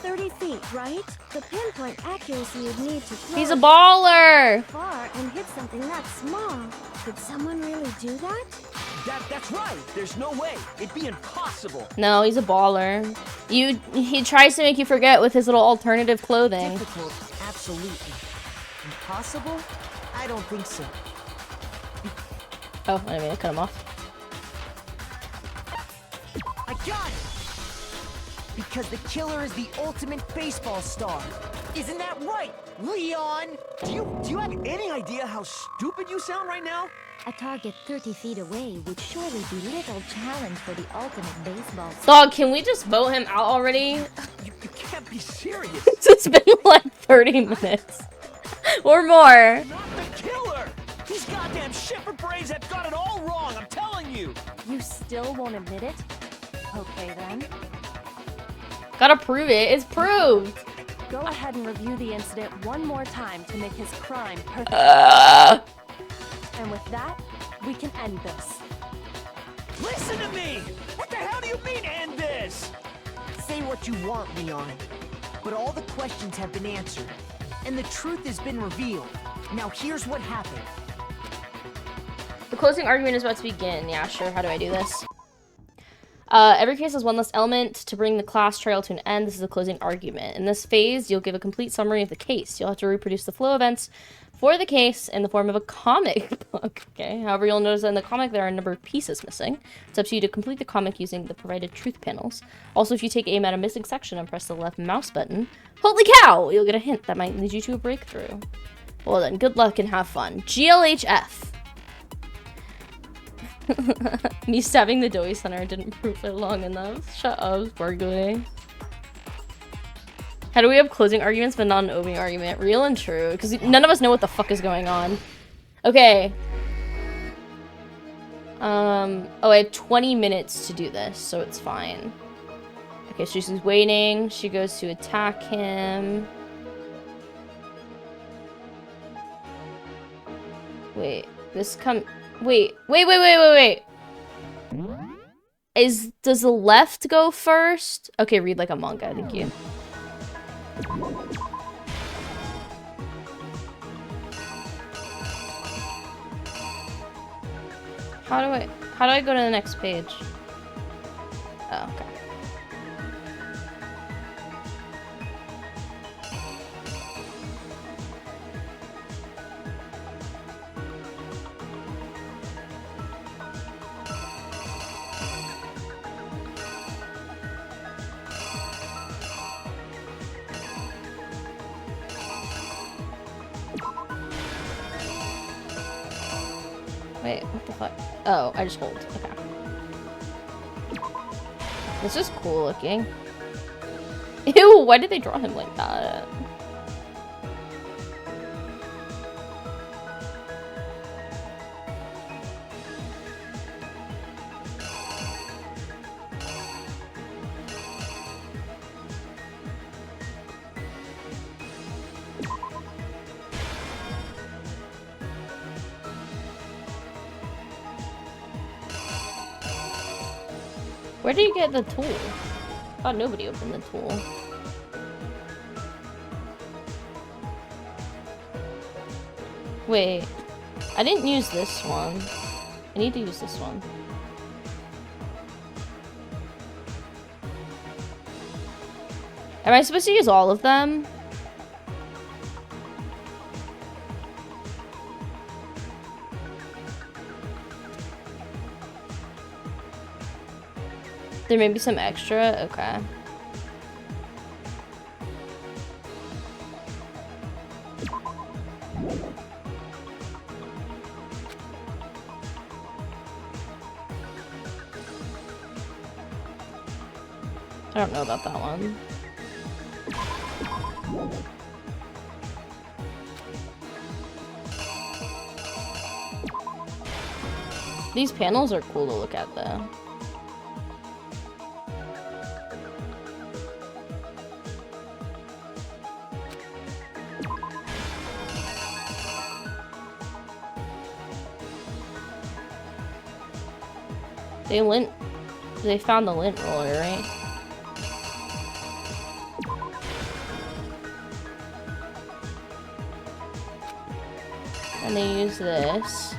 30 feet, right? The pinpoint accuracy you'd need to throw He's a baller! far and hit something that small. Could someone really do that? That's right. There's no way. It'd be impossible. No, he's a baller. He tries to make you forget with his little alternative clothing. Difficult, absolutely. Impossible? I don't think so. Oh, I mean, I cut him off. I got it! Because the killer is the ultimate baseball star. Isn't that right, Leon? Do you have any idea how stupid you sound right now? A target 30 feet away would surely be little challenge for the ultimate baseball. Dog, can we just vote him out already? You can't be serious. It's been like 30 minutes. Or more. Not the killer! These goddamn shepherd brains have got it all wrong, I'm telling you! You still won't admit it? Okay then. Gotta prove it. It's proved. Go ahead and review the incident one more time to make his crime perfect. And with that, we can end this. Listen to me! What the hell do you mean, end this? Say what you want, Leon. But all the questions have been answered, and the truth has been revealed. Now here's what happened. The closing argument is about to begin. Yeah, sure. How do I do this? Every case has one less element to bring the class trial to an end. This is a closing argument. In this phase, you'll give a complete summary of the case. You'll have to reproduce the flow events for the case in the form of a comic book. Okay. However, you'll notice that in the comic there are a number of pieces missing. It's up to you to complete the comic using the provided truth panels. Also, if you take aim at a missing section and press the left mouse button, holy cow, you'll get a hint that might lead you to a breakthrough. Well then, good luck and have fun. GLHF. Me stabbing the doughy center didn't prove it long enough. Shut up, Sparkly. How do we have closing arguments but not an opening argument? Real and true, because none of us know what the fuck is going on. Okay. Oh, I have 20 minutes to do this, so it's fine. Okay, so she's waiting. She goes to attack him. Wait, wait. Does the left go first? Okay, read like a manga, thank you. How do I go to the next page? Oh, okay. Wait, what the fuck? Oh, I just hold. Okay. This is cool looking. Ew, why did they draw him like that? Where did you get the tool? I thought nobody opened the tool. Wait, I didn't use this one. I need to use this one. Am I supposed to use all of them? There may be some extra? Okay. I don't know about that one. These panels are cool to look at though. They found the lint roller, right? And they use this.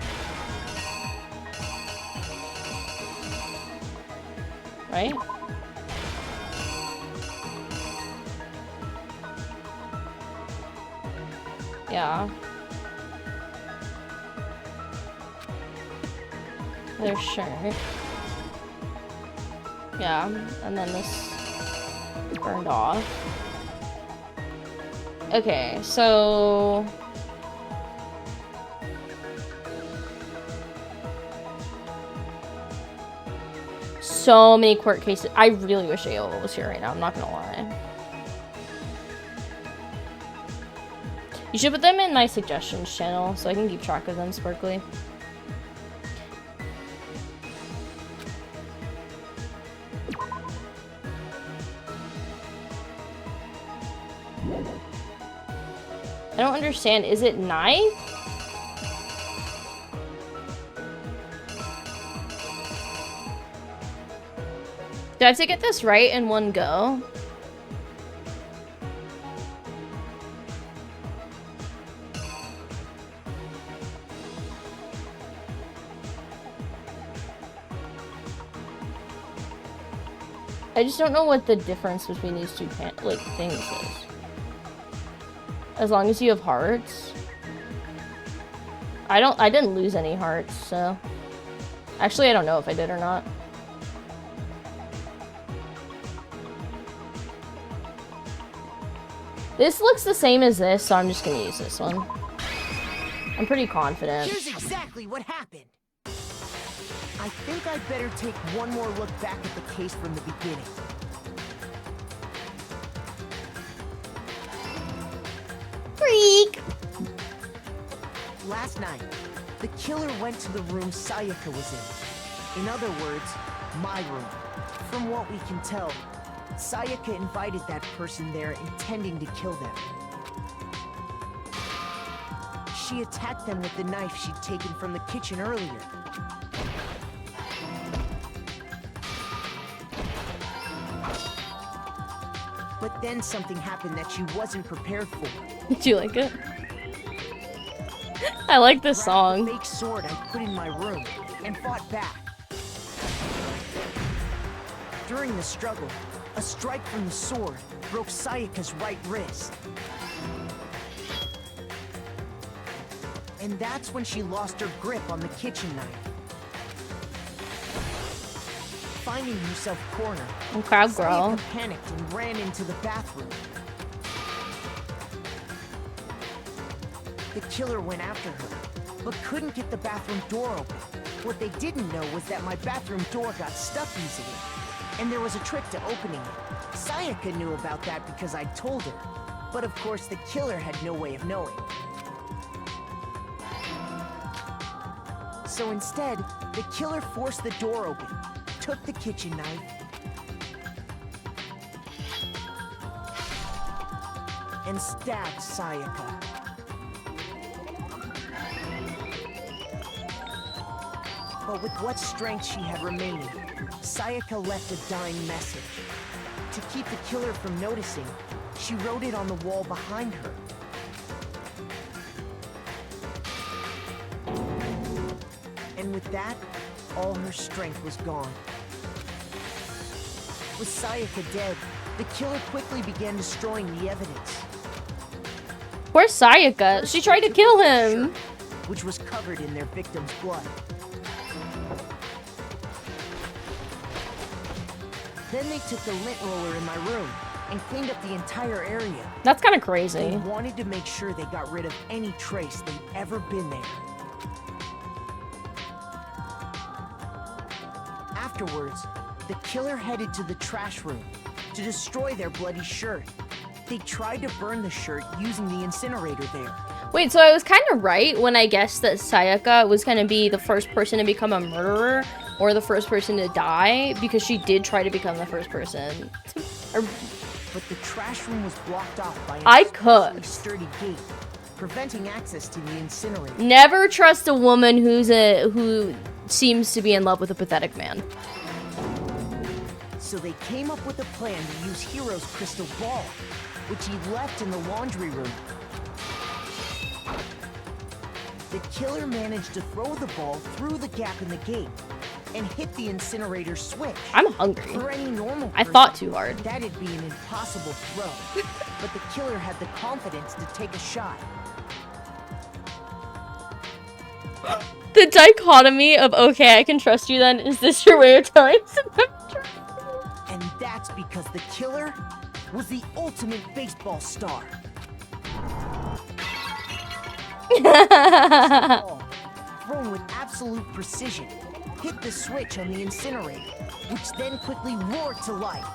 Right? Yeah. Their shirt. Yeah, and then this burned off. Okay, so... So many court cases. I really wish AOL was here right now, I'm not gonna lie. You should put them in my suggestions channel so I can keep track of them, Sparkly. I don't understand. Is it knife? Do I have to get this right in one go? I just don't know what the difference between these two like things is. As long as you have hearts. I didn't lose any hearts, so. Actually, I don't know if I did or not. This looks the same as this, so I'm just gonna use this one. I'm pretty confident. Here's exactly what happened. I think I'd better take one more look back at the case from the beginning. Freak! Last night, the killer went to the room Sayaka was in. In other words, my room. From what we can tell, Sayaka invited that person there intending to kill them. She attacked them with the knife she'd taken from the kitchen earlier. But then something happened that she wasn't prepared for. Do you like it? I like this song. The fake sword I put in my room and fought back. During the struggle, a strike from the sword broke Sayaka's right wrist. And that's when she lost her grip on the kitchen knife. Finding herself cornered, Sayaka panicked and ran into the bathroom. The killer went after her, but couldn't get the bathroom door open. What they didn't know was that my bathroom door got stuck easily, and there was a trick to opening it. Sayaka knew about that because I told her, but of course the killer had no way of knowing. So instead, the killer forced the door open, took the kitchen knife, and stabbed Sayaka. But with what strength she had remaining, Sayaka left a dying message. To keep the killer from noticing, she wrote it on the wall behind her. And with that, all her strength was gone. With Sayaka dead, the killer quickly began destroying the evidence. Poor Sayaka, she tried to kill him. Which was covered in their victim's blood. Then they took the lint roller in my room and cleaned up the entire area. That's kind of crazy. They wanted to make sure they got rid of any trace they'd ever been there. Afterwards, the killer headed to the trash room to destroy their bloody shirt. They tried to burn the shirt using the incinerator there. Wait, so I was kind of right when I guessed that Sayaka was going to be the first person to become a murderer or the first person to die, because she did try to become the first person. But the trash room was blocked off by a sturdy gate, preventing access to the incinerator. Never trust a woman who seems to be in love with a pathetic man. So they came up with a plan to use Hero's crystal ball, which he left in the laundry room. The killer managed to throw the ball through the gap in the gate and hit the incinerator switch. I'm hungry. For any normal I person, thought too hard. That'd be an impossible throw, but the killer had the confidence to take a shot. The dichotomy of, okay, I can trust you then, is this your way of telling someone? And that's because the killer was the ultimate baseball star. Ball, thrown with absolute precision, hit the switch on the incinerator, which then quickly roared to life.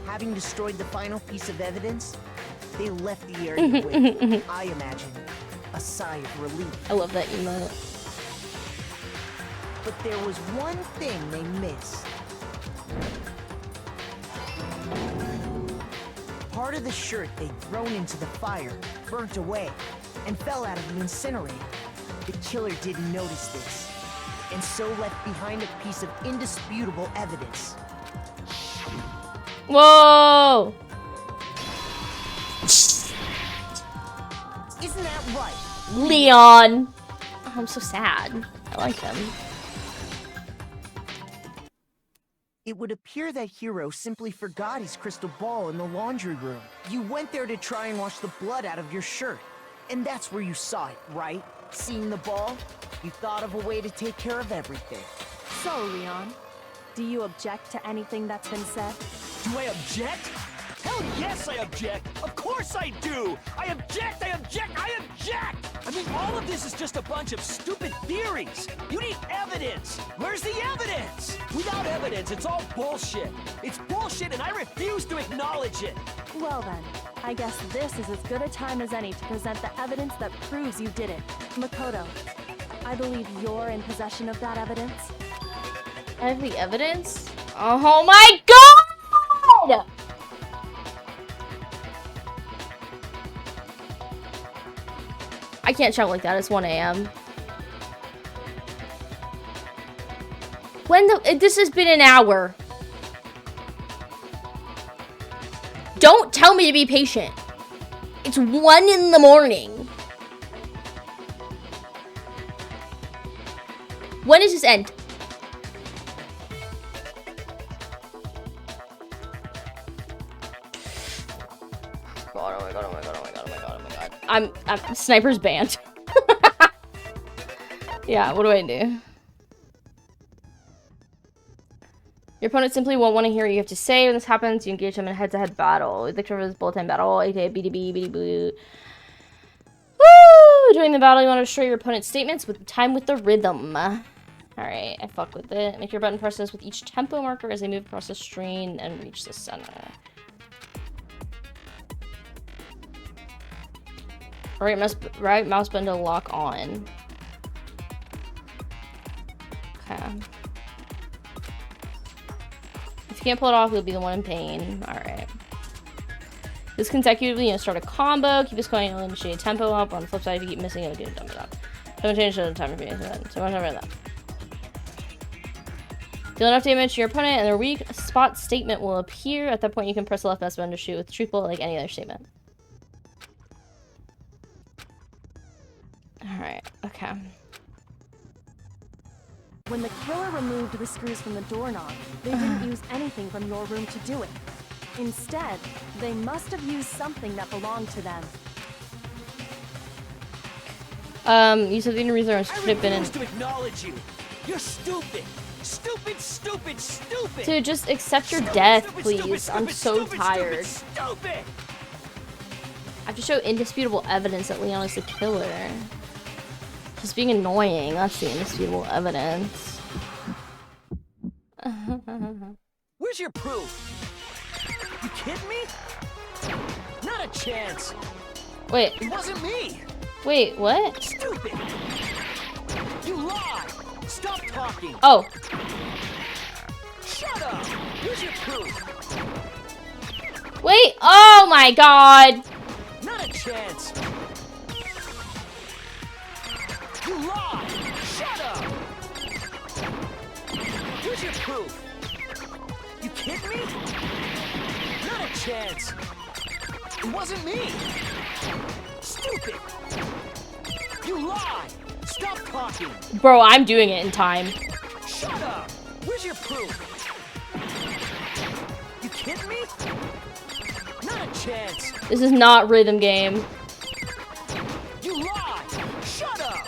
Having destroyed the final piece of evidence, they left the area with, I imagine, a sigh of relief. I love that emote. But there was one thing they missed. Part of the shirt they'd thrown into the fire burnt away and fell out of the incinerator. The killer didn't notice this, and so left behind a piece of indisputable evidence. Whoa! right? Leon! Oh, I'm so sad. I like him. It would appear that Hiro simply forgot his crystal ball in the laundry room. You went there to try and wash the blood out of your shirt. And that's where you saw it, right? Seeing the ball? You thought of a way to take care of everything. So, Leon, do you object to anything that's been said? Do I object? Hell yes, I object! Of course I do! I object, I object, I object! I mean, all of this is just a bunch of stupid theories. You need evidence. Where's the evidence? Without evidence, it's all bullshit. It's bullshit and I refuse to acknowledge it. Well then, I guess this is as good a time as any to present the evidence that proves you did it. Makoto, I believe you're in possession of that evidence. I have the evidence? Oh my god! I can't shout like that. It's 1 a.m. This has been an hour. Don't tell me to be patient. It's 1 in the morning. When does this end? God, oh my god, oh my god, oh my god, oh my god, oh my god. I'm sniper's banned. Yeah, what do I do? Your opponent simply won't want to hear what you have to say. When this happens, you engage them in a head-to-head battle. The victor of this bulletin battle, aka BDB, BDB. Woo! During the battle, you want to destroy your opponent's statements with time with the rhythm. Alright, I fuck with it. Make your button presses with each tempo marker as they move across the screen and reach the center. Right mouse button to lock on. Okay. If you can't pull it off, you'll be the one in pain. Alright. This consecutively, start a combo. Keep this going, you'll initiate tempo up. On the flip side, if you keep missing it, you'll do dump it up. Don't change the time for me. So much over that. Deal enough damage to your opponent, and their weak spot statement will appear. At that point, you can press the left mouse button to shoot with the truth bullet like any other statement. Alright, okay. When the killer removed the screws from the doorknob, they didn't use anything from your room to do it. Instead, they must have used something that belonged to them. You said the only reason I should have been in. To acknowledge you. You're stupid. Stupid, stupid, stupid. Dude, just accept your death, please. I'm so tired. Stupid. I have to show indisputable evidence that Leon is the killer. Just being annoying. That's the indisputable evidence. Where's your proof? You kidding me? Not a chance. Wait. It wasn't me. Wait, what? Stupid. You lied. Stop talking. Oh. Shut up. Here's your proof. Wait. Oh my god. Not a chance. You lied. Shut up. Here's your proof. You kidding me? Not a chance. It wasn't me. Stupid. You lied. Stop talking. Bro, I'm doing it in time. Shut up. Where's your proof? You kidding me? Not a chance. This is not rhythm game. You lied. Shut up.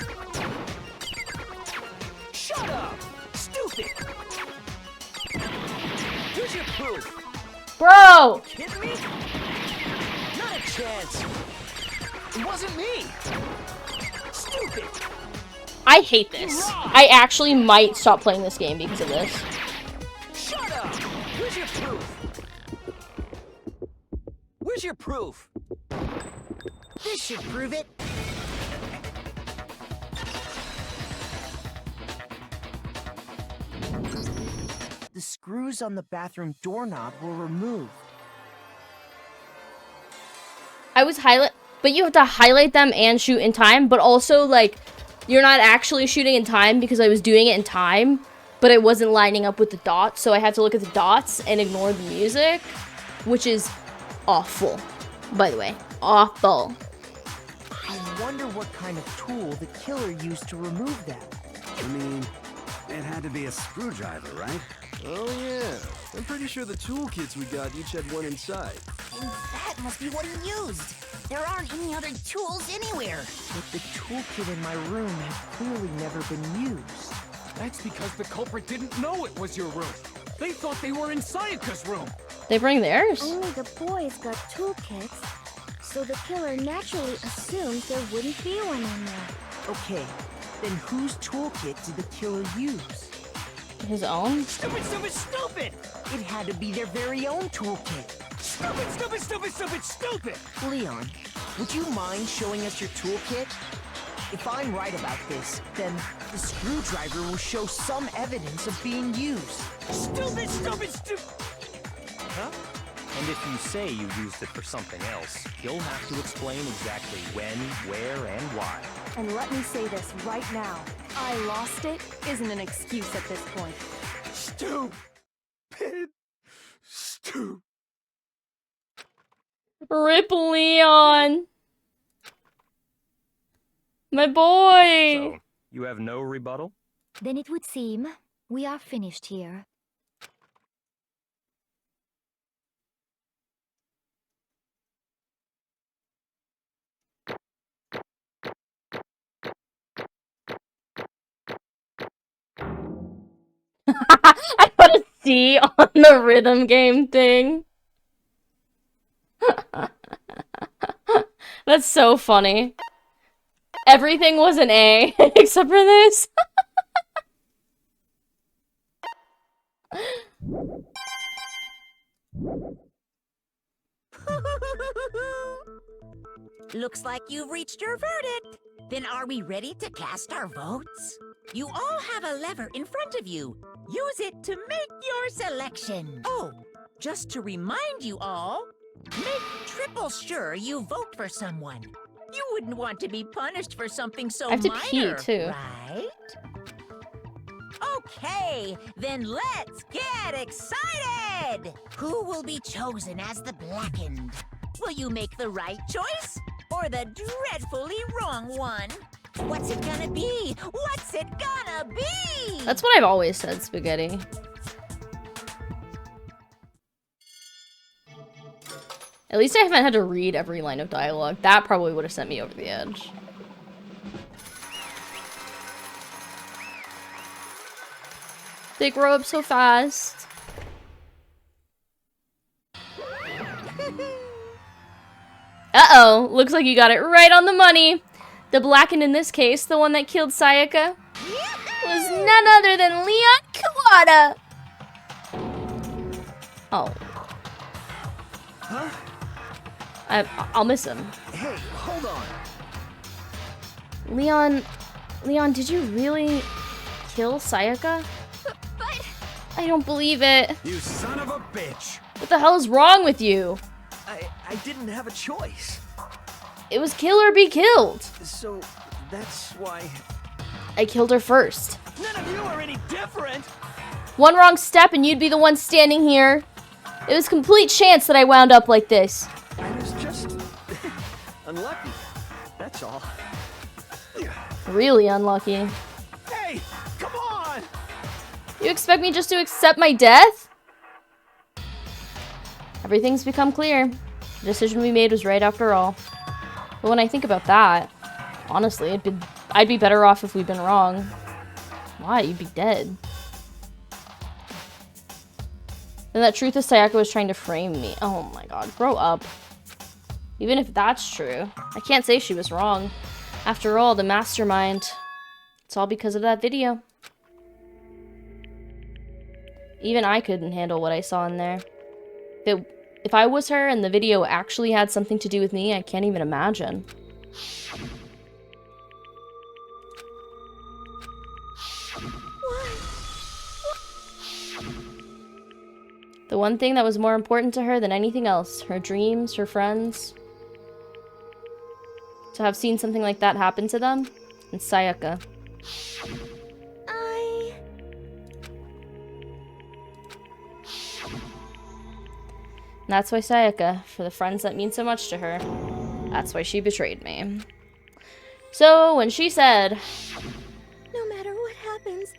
Shut up. Stupid. Here's your proof. Bro. You kidding me? Not a chance. It wasn't me. Stupid. I hate this. I actually might stop playing this game because of this. Shut up. Where's your proof? Where's your proof? This should prove it. The screws on the bathroom doorknob were removed. I was but you have to highlight them and shoot in time, but also like you're not actually shooting in time because I was doing it in time, but it wasn't lining up with the dots, so I had to look at the dots and ignore the music, which is awful, by the way. Awful. wonder what kind of tool the killer used to remove that. I mean, it had to be a screwdriver, right? Oh yeah, I'm pretty sure the toolkits we got each had one inside. And that must be what he used. There aren't any other tools anywhere. But the toolkit in my room had clearly never been used. That's because the culprit didn't know it was your room. They thought they were in Sayaka's room. They bring theirs? Only the boys got toolkits, so the killer naturally assumed there wouldn't be one in there. Okay, then whose toolkit did the killer use? His own? Stupid, stupid, stupid! It had to be their very own toolkit. Stupid, stupid, stupid, stupid, stupid! Leon, would you mind showing us your toolkit? If I'm right about this, then the screwdriver will show some evidence of being used. Stupid, stupid, stupid! Huh? And if you say you used it for something else, you'll have to explain exactly when, where, and why. And let me say this right now. I lost it isn't an excuse at this point. Stupid. Stupid. Rip Leon. My boy. So, you have no rebuttal? Then it would seem we are finished here. I put a C on the rhythm game thing. That's so funny. Everything was an A except for this. Looks like you've reached your verdict. Then are we ready to cast our votes? You all have a lever in front of you. Use it to make your selection. Oh, just to remind you all, make triple sure you vote for someone. You wouldn't want to be punished for something so I have to minor, pee, too. right? Okay, then let's get excited! Who will be chosen as the Blackened? Will you make the right choice or the dreadfully wrong one? What's it gonna be? What's it gonna be? That's what I've always said, Spaghetti. At least I haven't had to read every line of dialogue. That probably would have sent me over the edge. They grow up so fast. Uh-oh, looks like you got it right on the money. The Blackened in this case, the one that killed Sayaka, was none other than Leon Kawada. Oh. Huh? I'll miss him. Hey, hold on. Leon, did you really kill Sayaka? But I don't believe it. You son of a bitch! What the hell is wrong with you? I didn't have a choice. It was kill or be killed. So, that's why... I killed her first. None of you are any different! One wrong step and you'd be the one standing here. It was complete chance that I wound up like this. I was just... unlucky. That's all. Really unlucky. Hey, come on! You expect me just to accept my death? Everything's become clear. The decision we made was right after all. But when I think about that, honestly, I'd be better off if we'd been wrong. Why? You'd be dead. Then that truth is Sayaka was trying to frame me. Oh my god, grow up. Even if that's true, I can't say she was wrong. After all, the mastermind. It's all because of that video. Even I couldn't handle what I saw in there. If I was her and the video actually had something to do with me, I can't even imagine. The one thing that was more important to her than anything else, her dreams, her friends. To have seen something like that happen to them, and Sayaka. And that's why Sayaka, for the friends that mean so much to her, that's why she betrayed me. So when she said, No matter what happens,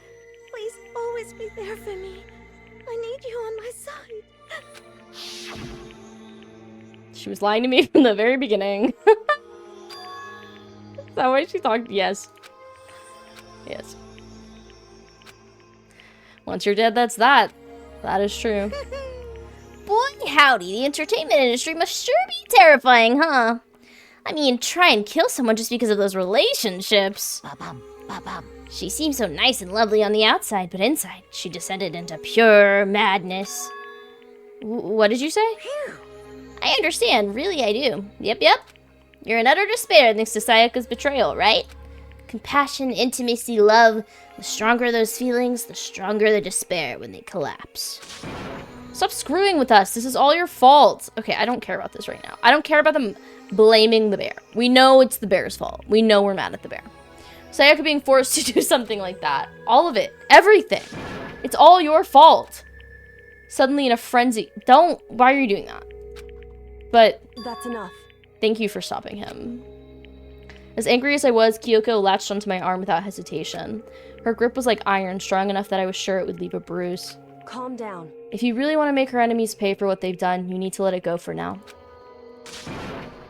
please always be there for me. I need you on my side. she was lying to me from the very beginning. Is that why she talked? Yes. Yes. Once you're dead, that's that. That is true. Boy, howdy, the entertainment industry must sure be terrifying, huh? I mean, try and kill someone just because of those relationships. She seems so nice and lovely on the outside, but inside, she descended into pure madness. What did you say? I understand, really I do. Yep. You're in utter despair thanks to Sayaka's betrayal, right? Compassion, intimacy, love. The stronger those feelings, the stronger the despair when they collapse. Stop screwing with us. This is all your fault. Okay, I don't care about this right now. I don't care about them blaming the bear. We know it's the bear's fault. We know we're mad at the bear. Sayaka being forced to do something like that. All of it. Everything. It's all your fault. Suddenly in a frenzy. Don't. Why are you doing that? But that's enough. Thank you for stopping him. As angry as I was, Kyoko latched onto my arm without hesitation. Her grip was like iron, strong enough that I was sure it would leave a bruise. Calm down. If you really want to make her enemies pay for what they've done, you need to let it go for now.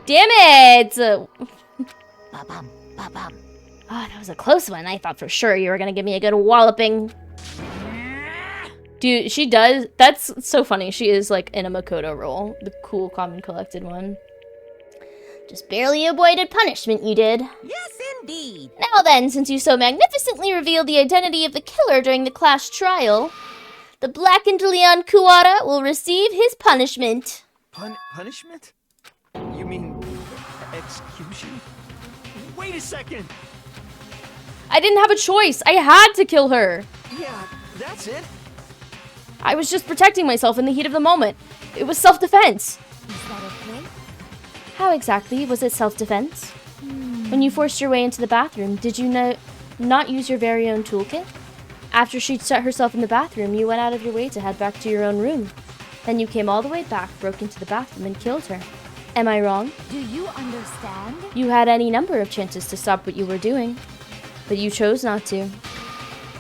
Damn it! Oh, that was a close one. I thought for sure you were gonna give me a good walloping. Dude, she does. That's so funny. She is like in a Makoto role. The cool, calm, and collected one. Just barely avoided punishment, you did. Yes, indeed. Now then, since you so magnificently revealed the identity of the killer during the class trial, the blackened Leon Kuwata will receive his punishment. Punishment? You mean execution? Wait a second! I didn't have a choice. I had to kill her. Yeah, that's it. I was just protecting myself in the heat of the moment. It was self-defense. Is that okay? How exactly was it self-defense? When you forced your way into the bathroom, did you not use your very own toolkit? After she'd shut herself in the bathroom, you went out of your way to head back to your own room. Then you came all the way back, broke into the bathroom, and killed her. Am I wrong? Do you understand? You had any number of chances to stop what you were doing, but you chose not to.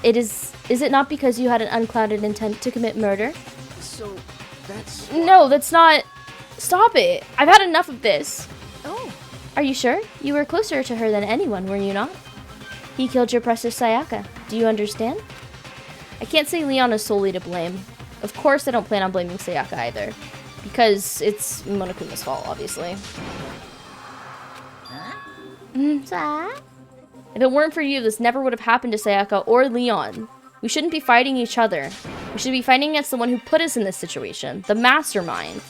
Is it not because you had an unclouded intent to commit murder? So, that's... No, that's not... Stop it. I've had enough of this. Oh. Are you sure? You were closer to her than anyone, were you not? He killed your precious Sayaka. Do you understand? I can't say Leon is solely to blame. Of course I don't plan on blaming Sayaka either. Because it's Monokuma's fault, obviously. If it weren't for you, this never would have happened to Sayaka or Leon. We shouldn't be fighting each other. We should be fighting against the one who put us in this situation. The mastermind.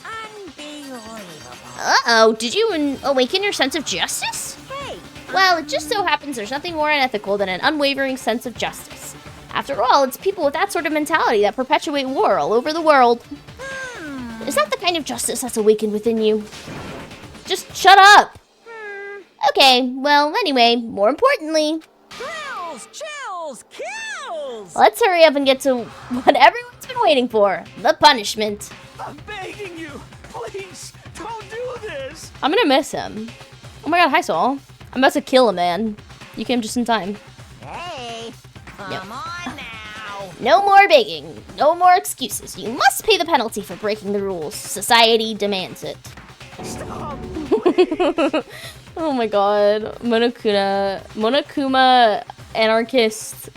Uh-oh, did you awaken your sense of justice? Hey! Well, it just so happens there's nothing more unethical than an unwavering sense of justice. After all, it's people with that sort of mentality that perpetuate war all over the world. Is that the kind of justice that's awakened within you? Just shut up! Okay, well, anyway, more importantly... Thrills, chills, kills! Let's hurry up and get to what everyone's been waiting for. The punishment. I'm begging you, please, don't do this! I'm gonna miss him. Oh my god, hi Saul. I'm about to kill a man. You came just in time. Hey, come on now. No more begging. No more excuses. You must pay the penalty for breaking the rules. Society demands it. Stop! Oh my god. Monokuma anarchist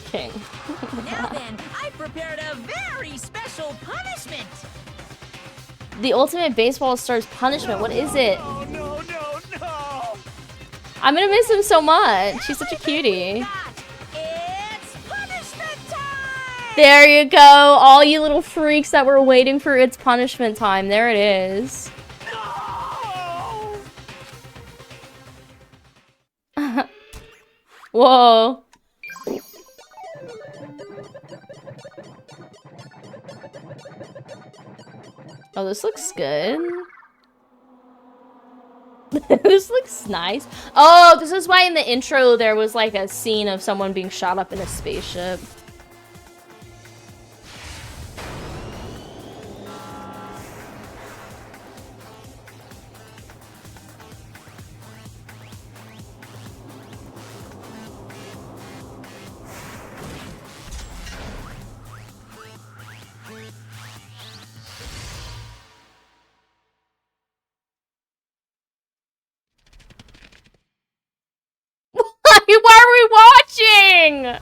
king. Now then, I prepared a very special punishment. The ultimate baseball star's punishment. What is it? No. I'm gonna miss him so much. He's such a cutie. It's punishment time! There you go. All you little freaks that were waiting for its punishment time. There it is. Whoa. Oh, this looks good. This looks nice. Oh, this is why in the intro there was like a scene of someone being shot up in a spaceship. Why are we watching?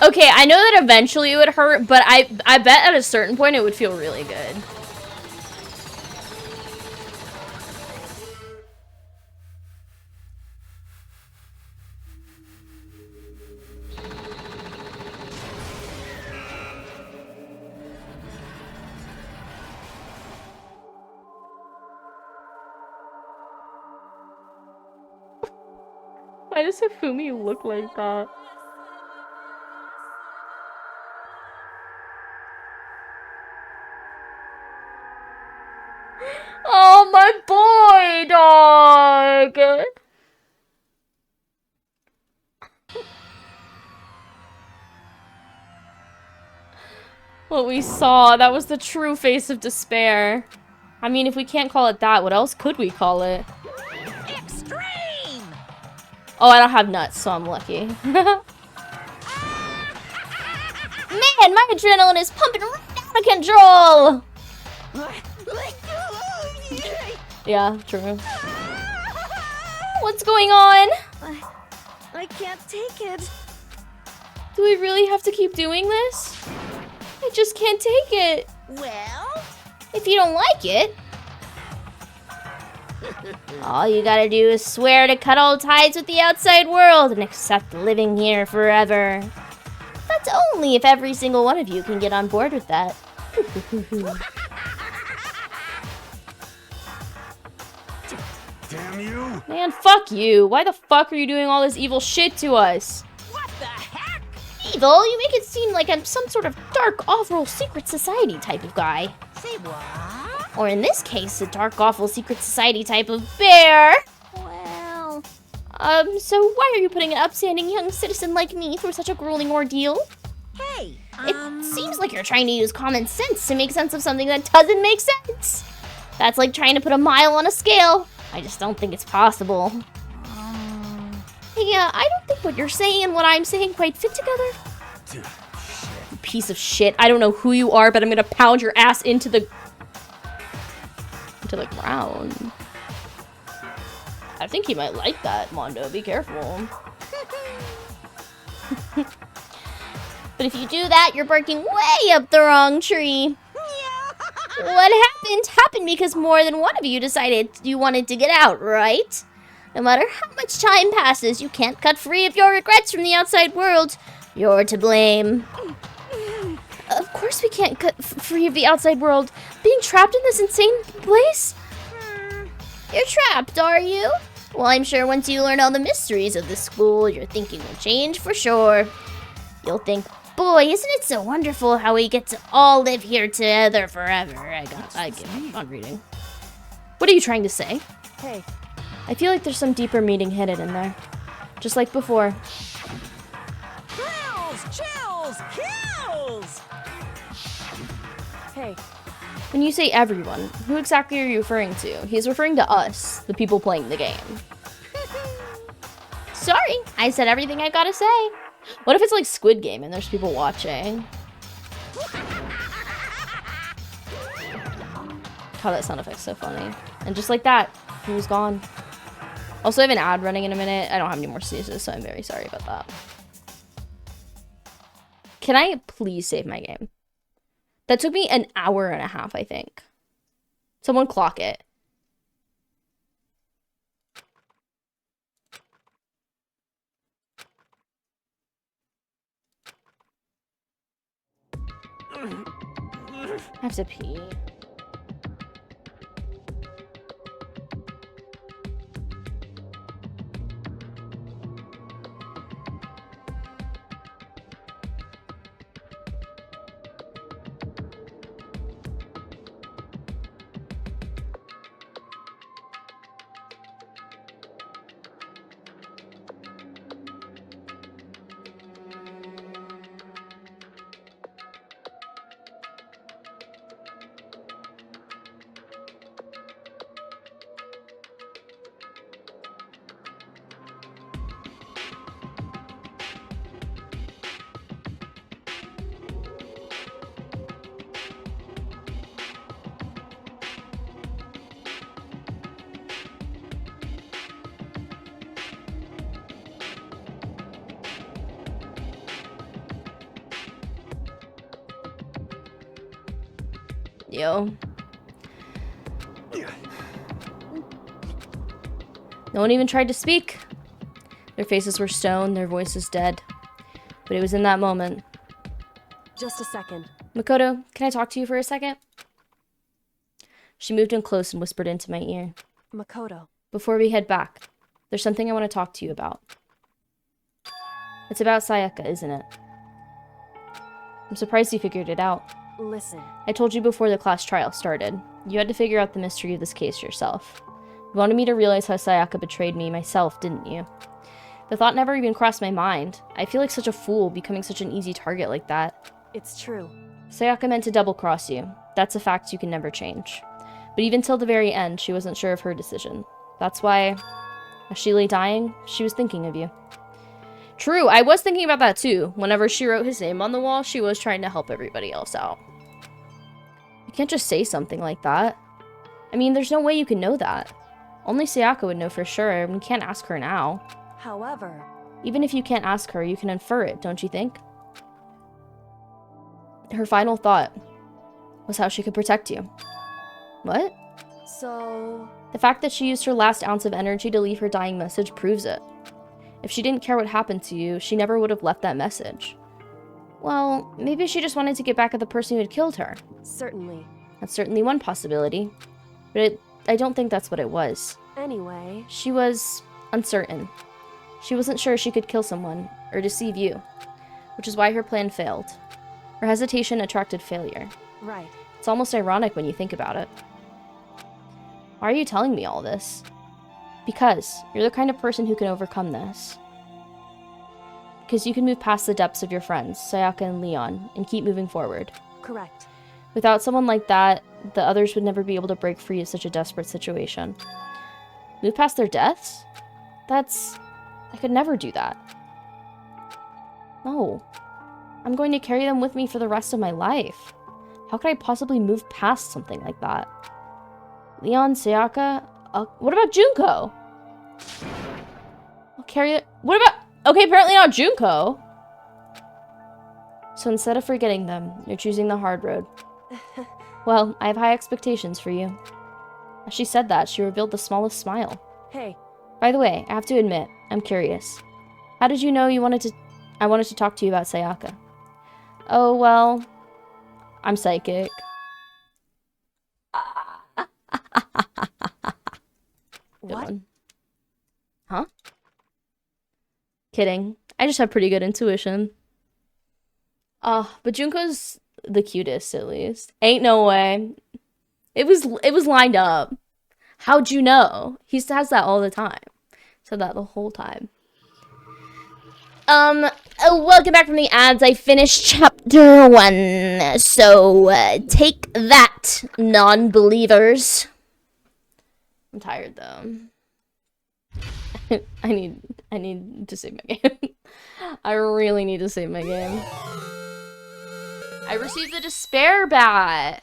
Okay, I know that eventually it would hurt, but I bet at a certain point it would feel really good. Why does Hifumi look like that? Oh, my boy dog! What we saw, that was the true face of despair. I mean, if we can't call it that, what else could we call it? Extreme! Oh, I don't have nuts, so I'm lucky. Man, my adrenaline is pumping right out of control! Yeah, true. What's going on? I can't take it. Do we really have to keep doing this? I just can't take it. Well, If you don't like it, all you gotta do is swear to cut all ties with the outside world and accept living here forever. That's only if every single one of you can get on board with that. Damn you! Man, fuck you. Why the fuck are you doing all this evil shit to us? Evil? You make it seem like I'm some sort of dark, awful, secret society type of guy. say what? Or in this case, a dark, awful, secret society type of bear. Well... So why are you putting an upstanding young citizen like me through such a grueling ordeal? Hey, It seems like you're trying to use common sense to make sense of something that doesn't make sense. That's like trying to put a mile on a scale. I just don't think it's possible. Yeah, I don't think what you're saying and what I'm saying quite fit together. Dude, You piece of shit. I don't know who you are, but I'm gonna pound your ass into the ground. I think he might like that, Mondo. Be careful. But if you do that, you're barking way up the wrong tree. What happened because more than one of you decided you wanted to get out, right? No matter how much time passes, you can't cut free of your regrets from the outside world. You're to blame. Of course we can't cut free of the outside world. Being trapped in this insane place? You're trapped, are you? Well, I'm sure once you learn all the mysteries of the school, your thinking will change for sure. You'll think, boy, isn't it so wonderful how we get to all live here together forever. I give on reading. What are you trying to say? Hey. I feel like there's some deeper meaning hidden in there. Just like before. Kills! Chills! Kills! Hey. When you say everyone, who exactly are you referring to? He's referring to us, the people playing the game. Sorry, I said everything I gotta say. What if it's like Squid Game and there's people watching? God, that sound effect's so funny. And just like that, he was gone. Also, I have an ad running in a minute. I don't have any more sneezes, so I'm very sorry about that. Can I please save my game? That took me an hour and a half, I think. Someone clock it. I have to pee. you. No one even tried to speak. Their faces were stone, their voices dead. But it was in that moment. Just a second. Makoto, can I talk to you for a second? She moved in close and whispered into my ear. Makoto. Before we head back, there's something I want to talk to you about. It's about Sayaka, isn't it? I'm surprised you figured it out. Listen. I told you before the class trial started. You had to figure out the mystery of this case yourself. You wanted me to realize how Sayaka betrayed me myself, didn't you? The thought never even crossed my mind. I feel like such a fool becoming such an easy target like that. It's true. Sayaka meant to double-cross you. That's a fact you can never change. But even till the very end, she wasn't sure of her decision. That's why, as she lay dying, she was thinking of you. True, I was thinking about that too. Whenever she wrote his name on the wall, she was trying to help everybody else out. You can't just say something like that. I mean, there's no way you can know that. Only Sayaka would know for sure, and we can't ask her now. However... Even if you can't ask her, you can infer it, don't you think? Her final thought was how she could protect you. What? So... The fact that she used her last ounce of energy to leave her dying message proves it. If she didn't care what happened to you, she never would have left that message. Well, maybe she just wanted to get back at the person who had killed her. Certainly. That's certainly one possibility. But I don't think that's what it was. Anyway... She was uncertain. She wasn't sure she could kill someone, or deceive you. Which is why her plan failed. Her hesitation attracted failure. Right. It's almost ironic when you think about it. Why are you telling me all this? Because you're the kind of person who can overcome this. Because you can move past the depths of your friends, Sayaka and Leon, and keep moving forward. Correct. Without someone like that, the others would never be able to break free of such a desperate situation. Move past their deaths? I could never do that. No. I'm going to carry them with me for the rest of my life. How could I possibly move past something like that? Leon, Sayaka, what about Junko? I'll carry it. What about... Okay, apparently not Junko. So instead of forgetting them, you're choosing the hard road. Well, I have high expectations for you. As she said that, she revealed the smallest smile. Hey. By the way, I have to admit, I'm curious. How did you know I wanted to talk to you about Sayaka? Oh, well, I'm psychic. What? Huh? Kidding. I just have pretty good intuition. But Junko's the cutest, at least. Ain't no way. It was lined up. How'd you know? He has that all the time. Said that the whole time. Welcome back from the ads. I finished chapter 1. So, take that, non-believers. I'm tired, though. I need to save my game. I really need to save my game. I received the despair bat.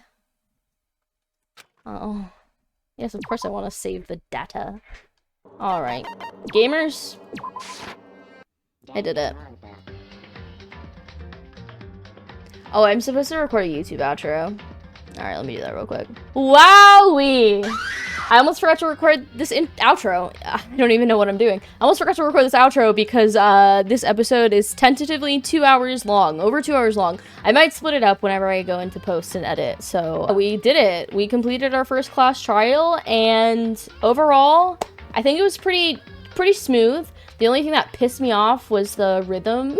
Oh. Yes, of course I want to save the data. Alright. Gamers. I did it. Oh, I'm supposed to record a YouTube outro. Alright, let me do that real quick. Wowee! I almost forgot to record this outro. I don't even know what I'm doing. I almost forgot to record this outro because this episode is tentatively 2 hours long. Over 2 hours long. I might split it up whenever I go into post and edit. So we did it. We completed our first class trial, and overall, I think it was pretty smooth. The only thing that pissed me off was the rhythm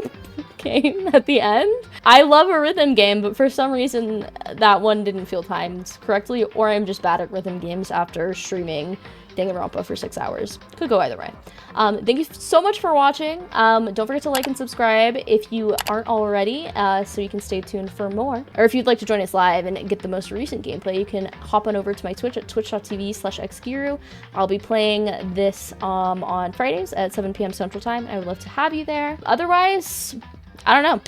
game at the end. I love a rhythm game, but for some reason that one didn't feel timed correctly, or I'm just bad at rhythm games after streaming Danganronpa for 6 hours. Could go either way. Thank you so much for watching. Don't forget to like and subscribe if you aren't already, so you can stay tuned for more. Or if you'd like to join us live and get the most recent gameplay, you can hop on over to my Twitch at twitch.tv/xgiru. I'll be playing this on Fridays at 7 p.m. Central Time. I would love to have you there. Otherwise, I don't know.